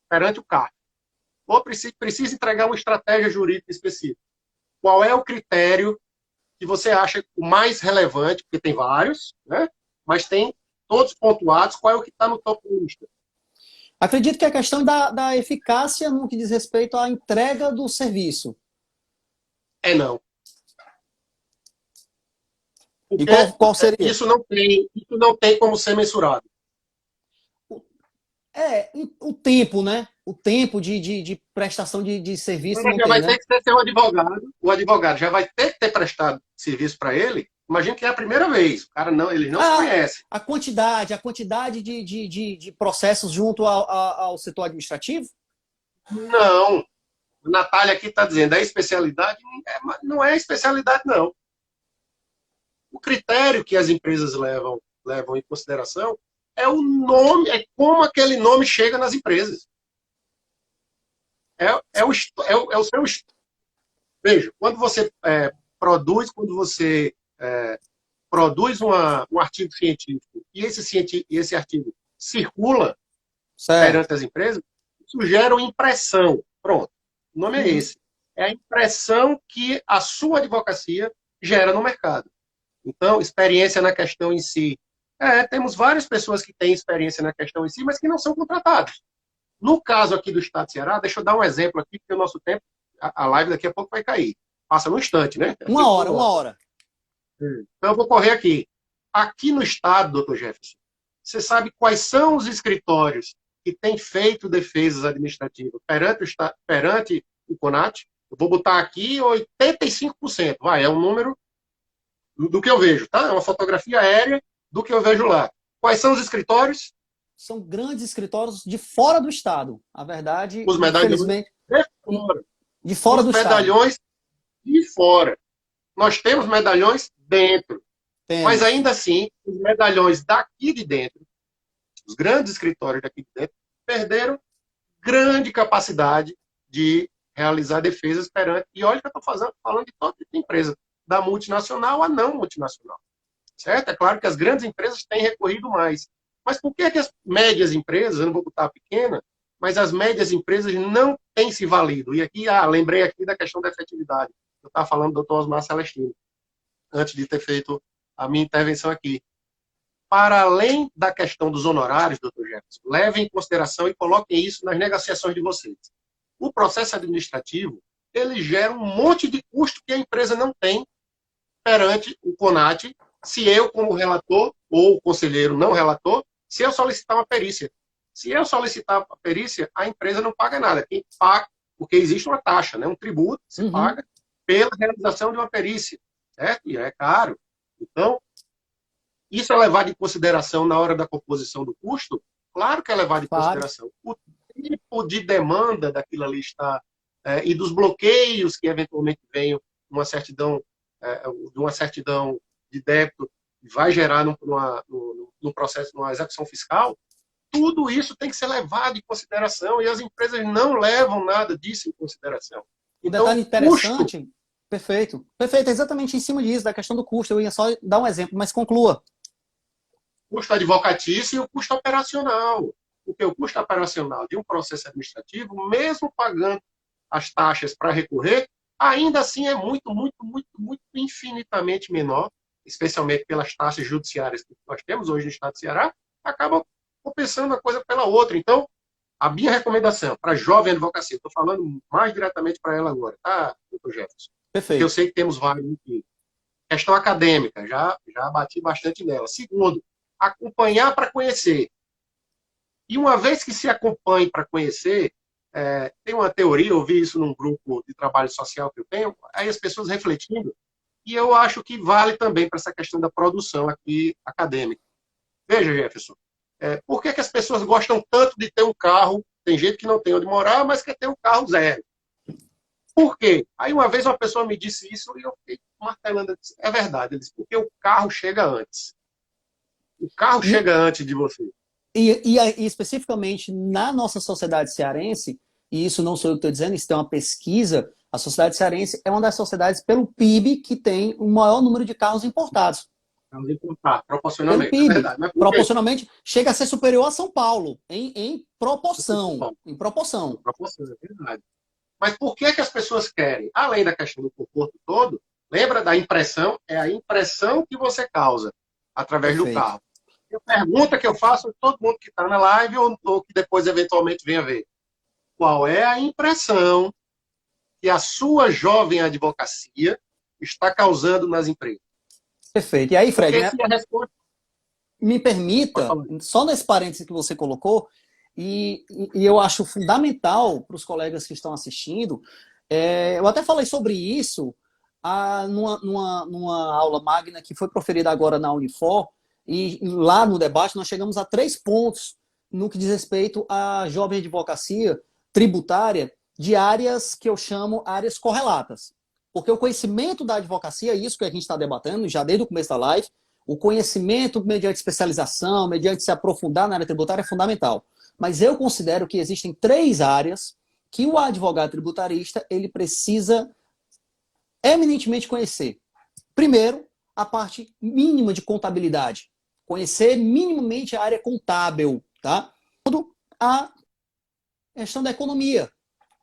perante o CARF, ou precisa entregar uma estratégia jurídica específica. Qual é o critério que você acha o mais relevante? Porque tem vários, né? Mas tem todos pontuados. Qual é o que está no topo da lista? Acredito que a questão da eficácia no que diz respeito à entrega do serviço. Não. E Porque qual seria? isso não tem como ser mensurado. O tempo, né? O tempo de prestação de serviço Ele não já tem, vai né? ter que ser um advogado, o advogado já vai ter que ter prestado serviço para ele. Imagina que é a primeira vez, o cara não, ele não se Ah, conhece. a quantidade de processos junto ao setor administrativo? Não, a Natália aqui está dizendo, a especialidade não é especialidade, não. O critério que as empresas levam em consideração é o nome, é como aquele nome chega nas empresas. É o seu. Veja, quando você produz um artigo científico e esse artigo circula Certo. perante as empresas, isso gera uma impressão. Pronto. O nome é Uhum. esse. É a impressão que a sua advocacia gera no mercado. Então, experiência na questão em si. Temos várias pessoas que têm experiência na questão em si, mas que não são contratadas. No caso aqui do Estado de Ceará, deixa eu dar um exemplo aqui, porque o nosso tempo, a live daqui a pouco vai cair. Passa no instante, né? Uma hora, uma hora. Então, eu vou correr aqui. Aqui no Estado, doutor Jefferson, você sabe quais são os escritórios que têm feito defesas administrativas perante o CONAT? Eu vou botar aqui 85%. É um número do que eu vejo, tá? É uma fotografia aérea do que eu vejo lá. Quais são os escritórios? São grandes escritórios de fora do estado. A verdade, Os medalhões infelizmente, de fora. de fora Os do estado. medalhões de fora. Nós temos medalhões dentro. Mas Temos. ainda assim, os medalhões daqui de dentro, os grandes escritórios daqui de dentro, perderam grande capacidade de realizar defesas perante. E olha que eu estou falando de toda tipo de empresa, da multinacional a não multinacional. Certo? É claro que as grandes empresas têm recorrido mais. Mas por que as médias empresas, eu não vou botar a pequena, mas as médias empresas não têm se valido? E aqui, lembrei aqui da questão da efetividade. Eu estava falando do doutor Osmar Celestino, antes de ter feito a minha intervenção aqui. Para além da questão dos honorários, doutor Jefferson, levem em consideração e coloquem isso nas negociações de vocês. O processo administrativo, ele gera um monte de custo que a empresa não tem perante o CONAT, se eu, como relator, ou o conselheiro não relator, se eu solicitar uma perícia. Se eu solicitar a perícia, a empresa não paga nada. Quem paga, porque existe uma taxa, né? Um tributo que se paga pela realização de uma perícia. Certo? E é caro. Então, isso é levado em consideração na hora da composição do custo? Claro que é levado em Claro. consideração. O tipo de demanda daquilo ali está, e dos bloqueios que eventualmente venham uma certidão, de uma certidão de débito vai gerar no processo, numa execução fiscal, tudo isso tem que ser levado em consideração e as empresas não levam nada disso em consideração. Um Então, detalhe o custo interessante, Perfeito. Perfeito, é exatamente em cima disso, da questão do custo. Eu ia só dar um exemplo, mas conclua. Custo advocatício e o custo operacional. Porque o custo operacional de um processo administrativo, mesmo pagando as taxas para recorrer, ainda assim é muito, muito, muito, muito infinitamente menor, especialmente pelas taxas judiciárias que nós temos hoje no estado do Ceará, acaba compensando uma coisa pela outra. Então, a minha recomendação para a jovem advocacia, estou falando mais diretamente para ela agora, tá, doutor Jefferson? Porque eu Perfeito. sei que temos vários aqui. Questão acadêmica, já bati bastante nela. Segundo, acompanhar para conhecer. E uma vez que se acompanhe para conhecer, tem uma teoria, eu vi isso num grupo de trabalho social que eu tenho, aí as pessoas refletindo, e eu acho que vale também para essa questão da produção aqui acadêmica. Veja, Jefferson, por que as pessoas gostam tanto de ter um carro? Tem gente que não tem onde morar, mas quer ter um carro zero. Por quê? Aí uma vez uma pessoa me disse isso e eu fiquei martelando. Disse, é verdade. Ele disse, porque o carro chega antes. O carro E, chega antes de você. e especificamente na nossa sociedade cearense, e isso não sou eu que estou dizendo, isso tem uma pesquisa, a sociedade cearense é uma das sociedades pelo PIB que tem o maior número de carros importados. Vamos importar, Pelo proporcionalmente. É PIB. verdade. Mas por quê? Proporcionalmente, chega a ser superior a São Paulo, em proporção. Em proporção. Proporção, é verdade. Mas por que as pessoas querem? Além da questão do conforto todo, lembra da impressão? É a impressão que você causa através do Perfeito. carro. A pergunta que eu faço a todo mundo que está na live ou que depois eventualmente venha ver. Qual é a impressão que a sua jovem advocacia está causando nas empresas? Perfeito. E aí, Fred, Porque né, se a resposta... me Pode permita, falar. só nesse parênteses que você colocou, e eu acho fundamental para os colegas que estão assistindo, eu até falei sobre isso numa aula magna que foi proferida agora na Unifor, e lá no debate nós chegamos a 3 pontos no que diz respeito à jovem advocacia tributária de áreas que eu chamo áreas correlatas. Porque o conhecimento da advocacia, isso que a gente está debatendo, já desde o começo da live, o conhecimento mediante especialização, mediante se aprofundar na área tributária é fundamental. Mas eu considero que existem 3 áreas que o advogado tributarista ele precisa eminentemente conhecer. Primeiro, a parte mínima de contabilidade. Conhecer minimamente a área contábil, tá? A questão da economia.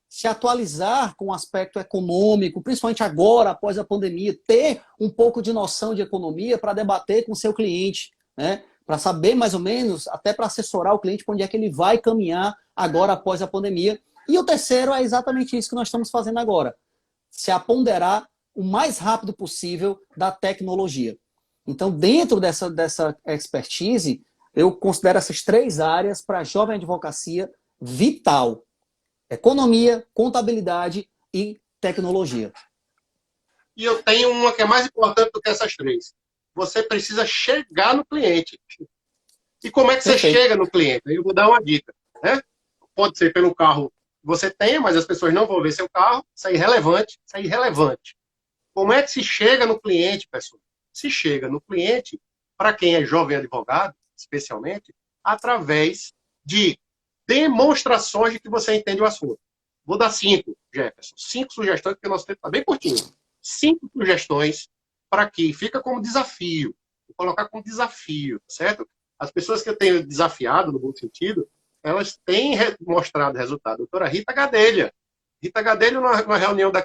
Se atualizar com o aspecto econômico, principalmente agora, após a pandemia, ter um pouco de noção de economia para debater com o seu cliente, né? Para saber mais ou menos, até para assessorar o cliente para onde é que ele vai caminhar agora após a pandemia. E o terceiro é exatamente isso que nós estamos fazendo agora. Se aponderar o mais rápido possível da tecnologia. Então, dentro dessa expertise, eu considero essas 3 áreas para a jovem advocacia vital. Economia, contabilidade e tecnologia. E eu tenho uma que é mais importante do que essas 3. Você precisa chegar no cliente. E como é que você Perfeito. chega no cliente? Aí eu vou dar uma dica. Né? Pode ser pelo carro que você tem, mas as pessoas não vão ver seu carro. Isso é irrelevante. Isso é irrelevante. Como é que se chega no cliente, pessoal? Se chega no cliente, para quem é jovem advogado, especialmente, através de demonstrações de que você entende o assunto. Vou dar 5, Jefferson. 5 sugestões, porque o nosso tempo está bem curtinho. 5 sugestões para que fica como desafio. Vou colocar como desafio, certo? As pessoas que eu tenho desafiado, no bom sentido, elas têm mostrado resultado. Doutora Rita Gadelha. Rita Gadelha, numa reunião da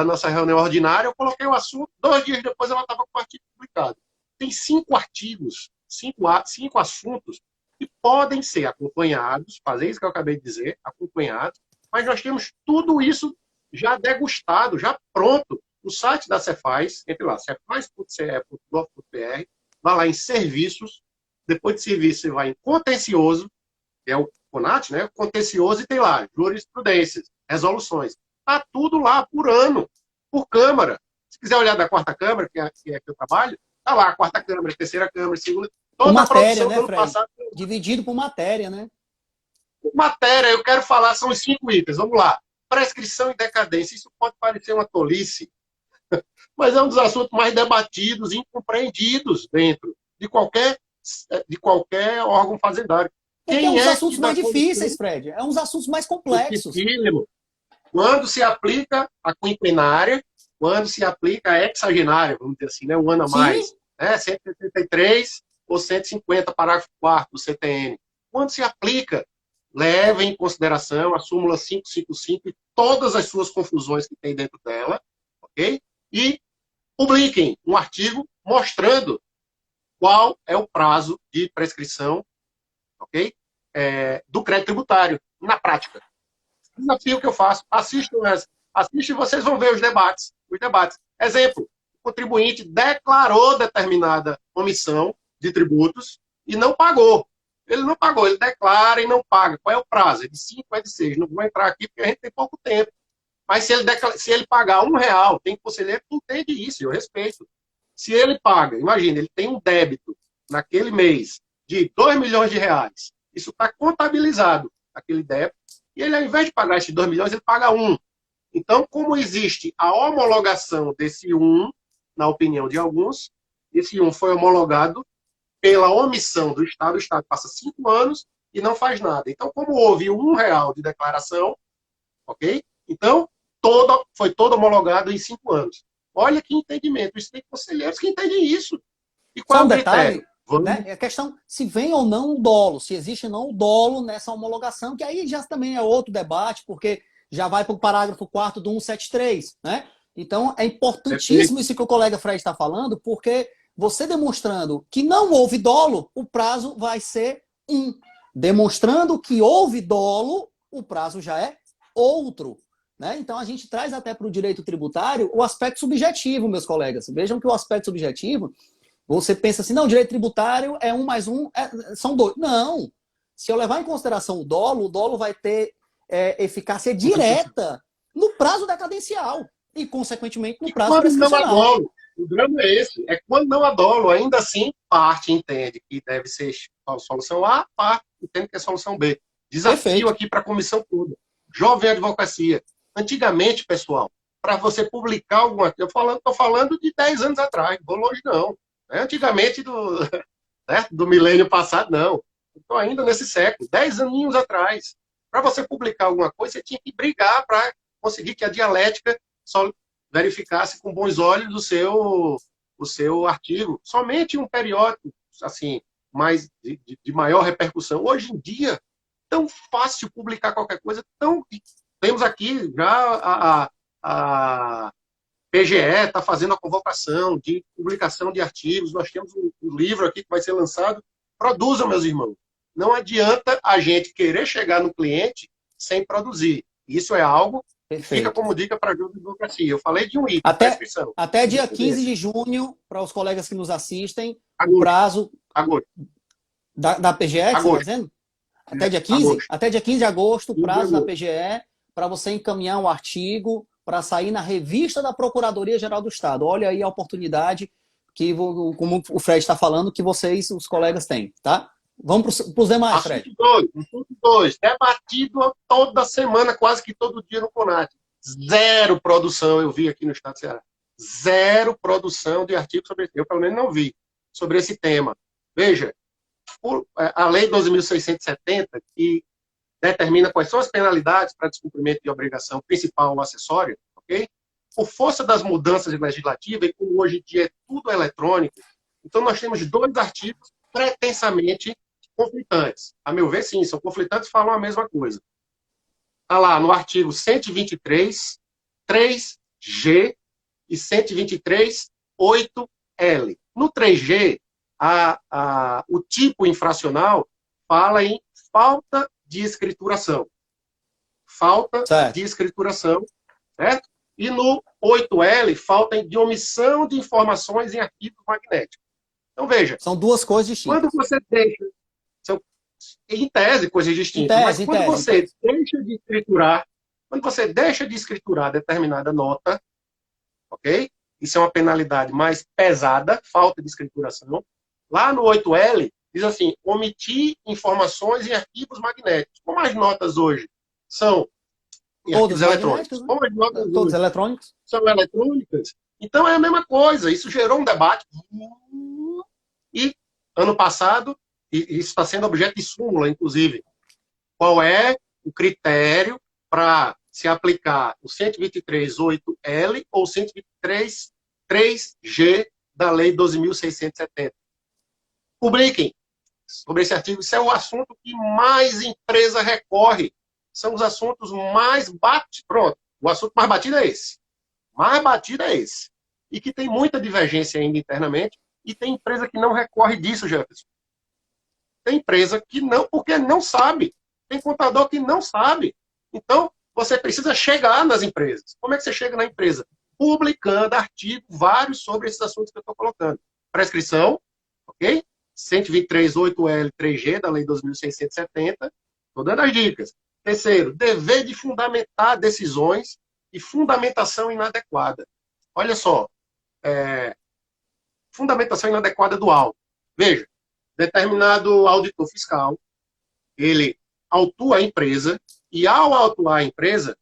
nossa reunião ordinária, eu coloquei o assunto, 2 dias depois ela estava com o artigo publicado. Tem 5 artigos, 5 assuntos que podem ser acompanhados, fazer isso que eu acabei de dizer, acompanhados, mas nós temos tudo isso já degustado, já pronto. No site da Cefaz, entre lá, cefaz.ce.gov.br, vai lá em serviços, depois de serviço você vai em contencioso, que é o CONAT, né? Contencioso, e tem lá jurisprudências, resoluções. Está tudo lá, por ano, por Câmara. Se quiser olhar da 4ª Câmara, que é que eu trabalho, está lá, 4ª Câmara, 3ª Câmara, 2ª. Por Toda a matéria, produção né, do ano Fred? passado. Dividido por matéria, né? Matéria, eu quero falar, são os 5 itens. Vamos lá. Prescrição e decadência. Isso pode parecer uma tolice, mas é um dos assuntos mais debatidos e incompreendidos dentro de qualquer órgão fazendário. Porque é um Quem dos é que assuntos dá mais condição? difíceis, Fred. É um dos assuntos mais complexos. Quando se aplica a quinquenária, quando se aplica a hexagenário, vamos dizer assim, né, um ano a mais, Sim. né, 183 ou 150, parágrafo 4º do CTN. Quando se aplica, leve em consideração a súmula 555 e todas as suas confusões que tem dentro dela, ok? E publiquem um artigo mostrando qual é o prazo de prescrição, ok? Do crédito tributário, na prática. Desafio que eu faço. Assistam e vocês vão ver os debates. Exemplo, o contribuinte declarou determinada omissão de tributos e não pagou. Ele não pagou, ele declara e não paga. Qual é o prazo? É de 5 ou é de 6? Não vou entrar aqui porque a gente tem pouco tempo. Mas se ele pagar R$1, tem conselheiro que entende isso, eu respeito. Se ele paga, imagina, ele tem um débito naquele mês de R$2 milhões. Isso está contabilizado, aquele débito. E ele, ao invés de pagar esses 2 milhões, ele paga 1. Então, como existe a homologação desse 1, na opinião de alguns, esse 1 foi homologado pela omissão do Estado, o Estado passa 5 anos e não faz nada. Então, como houve R$1 de declaração, ok? Então, foi todo homologado em 5 anos. Olha que entendimento. Isso tem conselheiros que entendem isso. E qual Só é um o detalhe, critério? Vamos... né? É a questão se vem ou não o dolo, se existe ou não o dolo nessa homologação, que aí já também é outro debate, porque já vai para o parágrafo 4º do 173, né? Então, é importantíssimo isso que o colega Fred está falando, porque você demonstrando que não houve dolo, o prazo vai ser 1. Demonstrando que houve dolo, o prazo já é outro. Né? Então, a gente traz até para o direito tributário o aspecto subjetivo, meus colegas. Vejam que o aspecto subjetivo, você pensa assim, não, direito tributário é 1 mais 1, são 2. Não. Se eu levar em consideração o dolo vai ter eficácia direta no prazo decadencial e, consequentemente, no prazo quando não há prescricional. dolo, o drama é esse, é quando não há dolo, ainda assim, parte entende que deve ser a solução A, parte entende que é a solução B. Desafio Perfeito. aqui para a comissão toda. Jovem Advocacia. Antigamente, pessoal, para você publicar alguma coisa, estou falando de 10 anos atrás, não vou longe não. Antigamente do milênio passado, não. Estou ainda nesse século, 10 aninhos atrás. Para você publicar alguma coisa, você tinha que brigar para conseguir que a dialética só verificasse com bons olhos o seu artigo. Somente um periódico, assim, mais de maior repercussão. Hoje em dia, tão fácil publicar qualquer coisa, temos aqui já a PGE está fazendo a convocação de publicação de artigos, nós temos um livro aqui que vai ser lançado. Produzam, meus irmãos. Não adianta a gente querer chegar no cliente sem produzir. Isso é algo que fica como dica para a advocacia. Eu falei de um item, prescrição. Até dia 15 de junho, para os colegas que nos assistem, Agosto. O prazo Agosto. Da PGE, que você está dizendo? Até dia 15? Agosto. Até dia 15 de agosto, o prazo da PGE para você encaminhar um artigo para sair na revista da Procuradoria-Geral do Estado. Olha aí a oportunidade que, como o Fred está falando, que vocês, os colegas, têm, tá? Vamos para os demais, Fred. Assunto 2. Debatido toda semana, quase que todo dia no CONAT. Zero produção, eu vi aqui no Estado do Ceará. Zero produção de artigos sobre esse tema. Eu, pelo menos, não vi sobre esse tema. Veja, a Lei 12.670, que determina quais são as penalidades para descumprimento de obrigação principal ou acessória, ok? Por força das mudanças legislativas, e como hoje em dia é tudo eletrônico, então nós temos 2 artigos pretensamente conflitantes. A meu ver, sim, são conflitantes e falam a mesma coisa. Está lá no artigo 123, 3G e 123, 8L. No 3G, o tipo infracional fala em falta de escrituração. Falta de escrituração, certo? E no 8L, falta de omissão de informações em arquivos magnéticos. Então, veja. São 2 coisas distintas. Quando você deixa... São, em tese, coisas distintas. Mas quando você deixa de escriturar, quando você deixa de escriturar determinada nota, ok? Isso é uma penalidade mais pesada, falta de escrituração. Lá no 8L, diz assim, omitir informações em arquivos magnéticos. Como as notas hoje são em arquivos eletrônicos. Né? Como as notas todos hoje eletrônicos. são eletrônicas, então é a mesma coisa. Isso gerou um debate. E, ano passado, e isso está sendo objeto de súmula, inclusive, qual é o critério para se aplicar o 123.8L ou 123.3G da Lei 12.670. Publiquem sobre esse artigo. Isso é o assunto que mais empresa recorre. São os assuntos mais batidos. Pronto, o assunto mais batido é esse. Mais batido é esse. E que tem muita divergência ainda internamente. E tem empresa que não recorre disso, Jefferson. Tem empresa que não, porque não sabe. Tem contador que não sabe. Então, você precisa chegar nas empresas. Como é que você chega na empresa? Publicando artigos vários sobre esses assuntos que eu estou colocando. Prescrição, ok? 123.8L 3G da Lei 2.670. Estou dando as dicas. Terceiro, dever de fundamentar decisões e fundamentação inadequada. Olha só, fundamentação inadequada do auto. Veja, determinado auditor fiscal, ele autua a empresa e, ao autuar a empresa,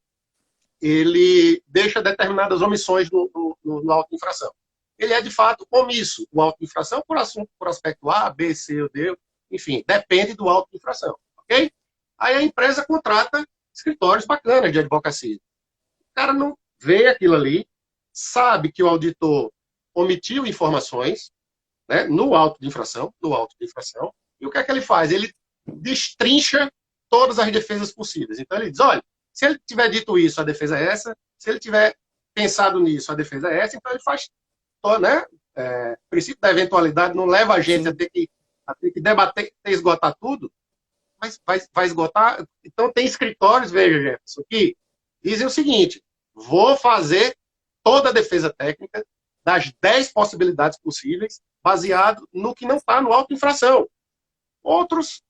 ele deixa determinadas omissões no auto de infração. Ele é, de fato, omisso. O auto de infração por assunto, por aspecto A, B, C ou D, enfim, depende do auto de infração, ok? Aí a empresa contrata escritórios bacanas de advocacia. O cara não vê aquilo ali, sabe que o auditor omitiu informações, né, no auto de infração, e o que é que ele faz? Ele destrincha todas as defesas possíveis. Então ele diz, olha, se ele tiver dito isso, a defesa é essa, se ele tiver pensado nisso, a defesa é essa, então ele faz, né, o princípio da eventualidade não leva a gente a ter que debater, esgotar tudo, mas vai esgotar. Então tem escritórios, veja, Jefferson, que dizem o seguinte, vou fazer toda a defesa técnica das 10 possibilidades possíveis, baseado no que não está no auto de infração. Outros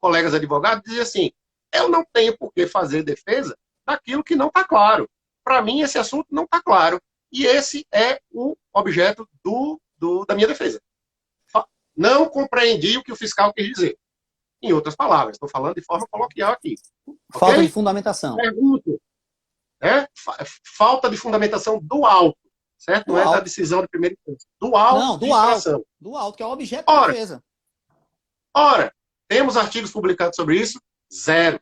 colegas advogados dizem assim, eu não tenho por que fazer defesa daquilo que não está claro. Para mim, esse assunto não está claro. E esse é o objeto da minha defesa. Não compreendi o que o fiscal quis dizer. Em outras palavras, estou falando de forma coloquial aqui. Falta okay? de fundamentação. Pergunto. Falta de fundamentação do auto. Certo? Não é da decisão de primeira instância. Do auto de infração. Do auto, que é o objeto da defesa. Ora, temos artigos publicados sobre isso? Zero.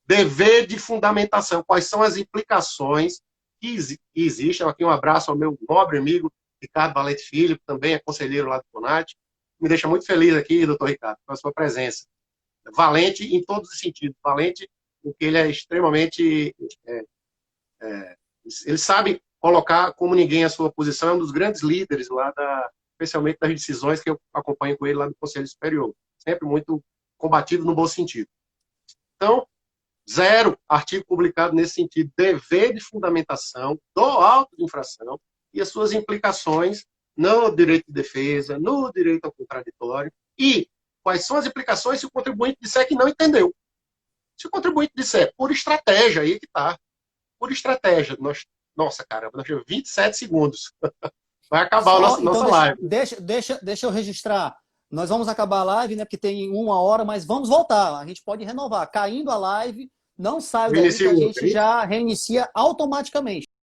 Dever de fundamentação. Quais são as implicações que existem? Aqui um abraço ao meu nobre amigo Ricardo Valente Filho, que também é conselheiro lá do CONAT. Me deixa muito feliz aqui, doutor Ricardo, com a sua presença. Valente em todos os sentidos. Valente porque ele é extremamente... ele sabe colocar como ninguém a sua posição, é um dos grandes líderes lá, especialmente das decisões que eu acompanho com ele lá no Conselho Superior. Sempre muito combativo no bom sentido. Então, zero artigo publicado nesse sentido. Dever de fundamentação do auto de infração e as suas implicações no direito de defesa, no direito ao contraditório e quais são as implicações se o contribuinte disser que não entendeu. Se o contribuinte disser por estratégia, aí que está. Por estratégia. Nossa, caramba, nós temos 27 segundos. Vai acabar a nossa live. Deixa eu registrar. Nós vamos acabar a live, né? Porque tem 1 hora, mas vamos voltar. A gente pode renovar. Caindo a live, não sai daí que a gente já reinicia automaticamente.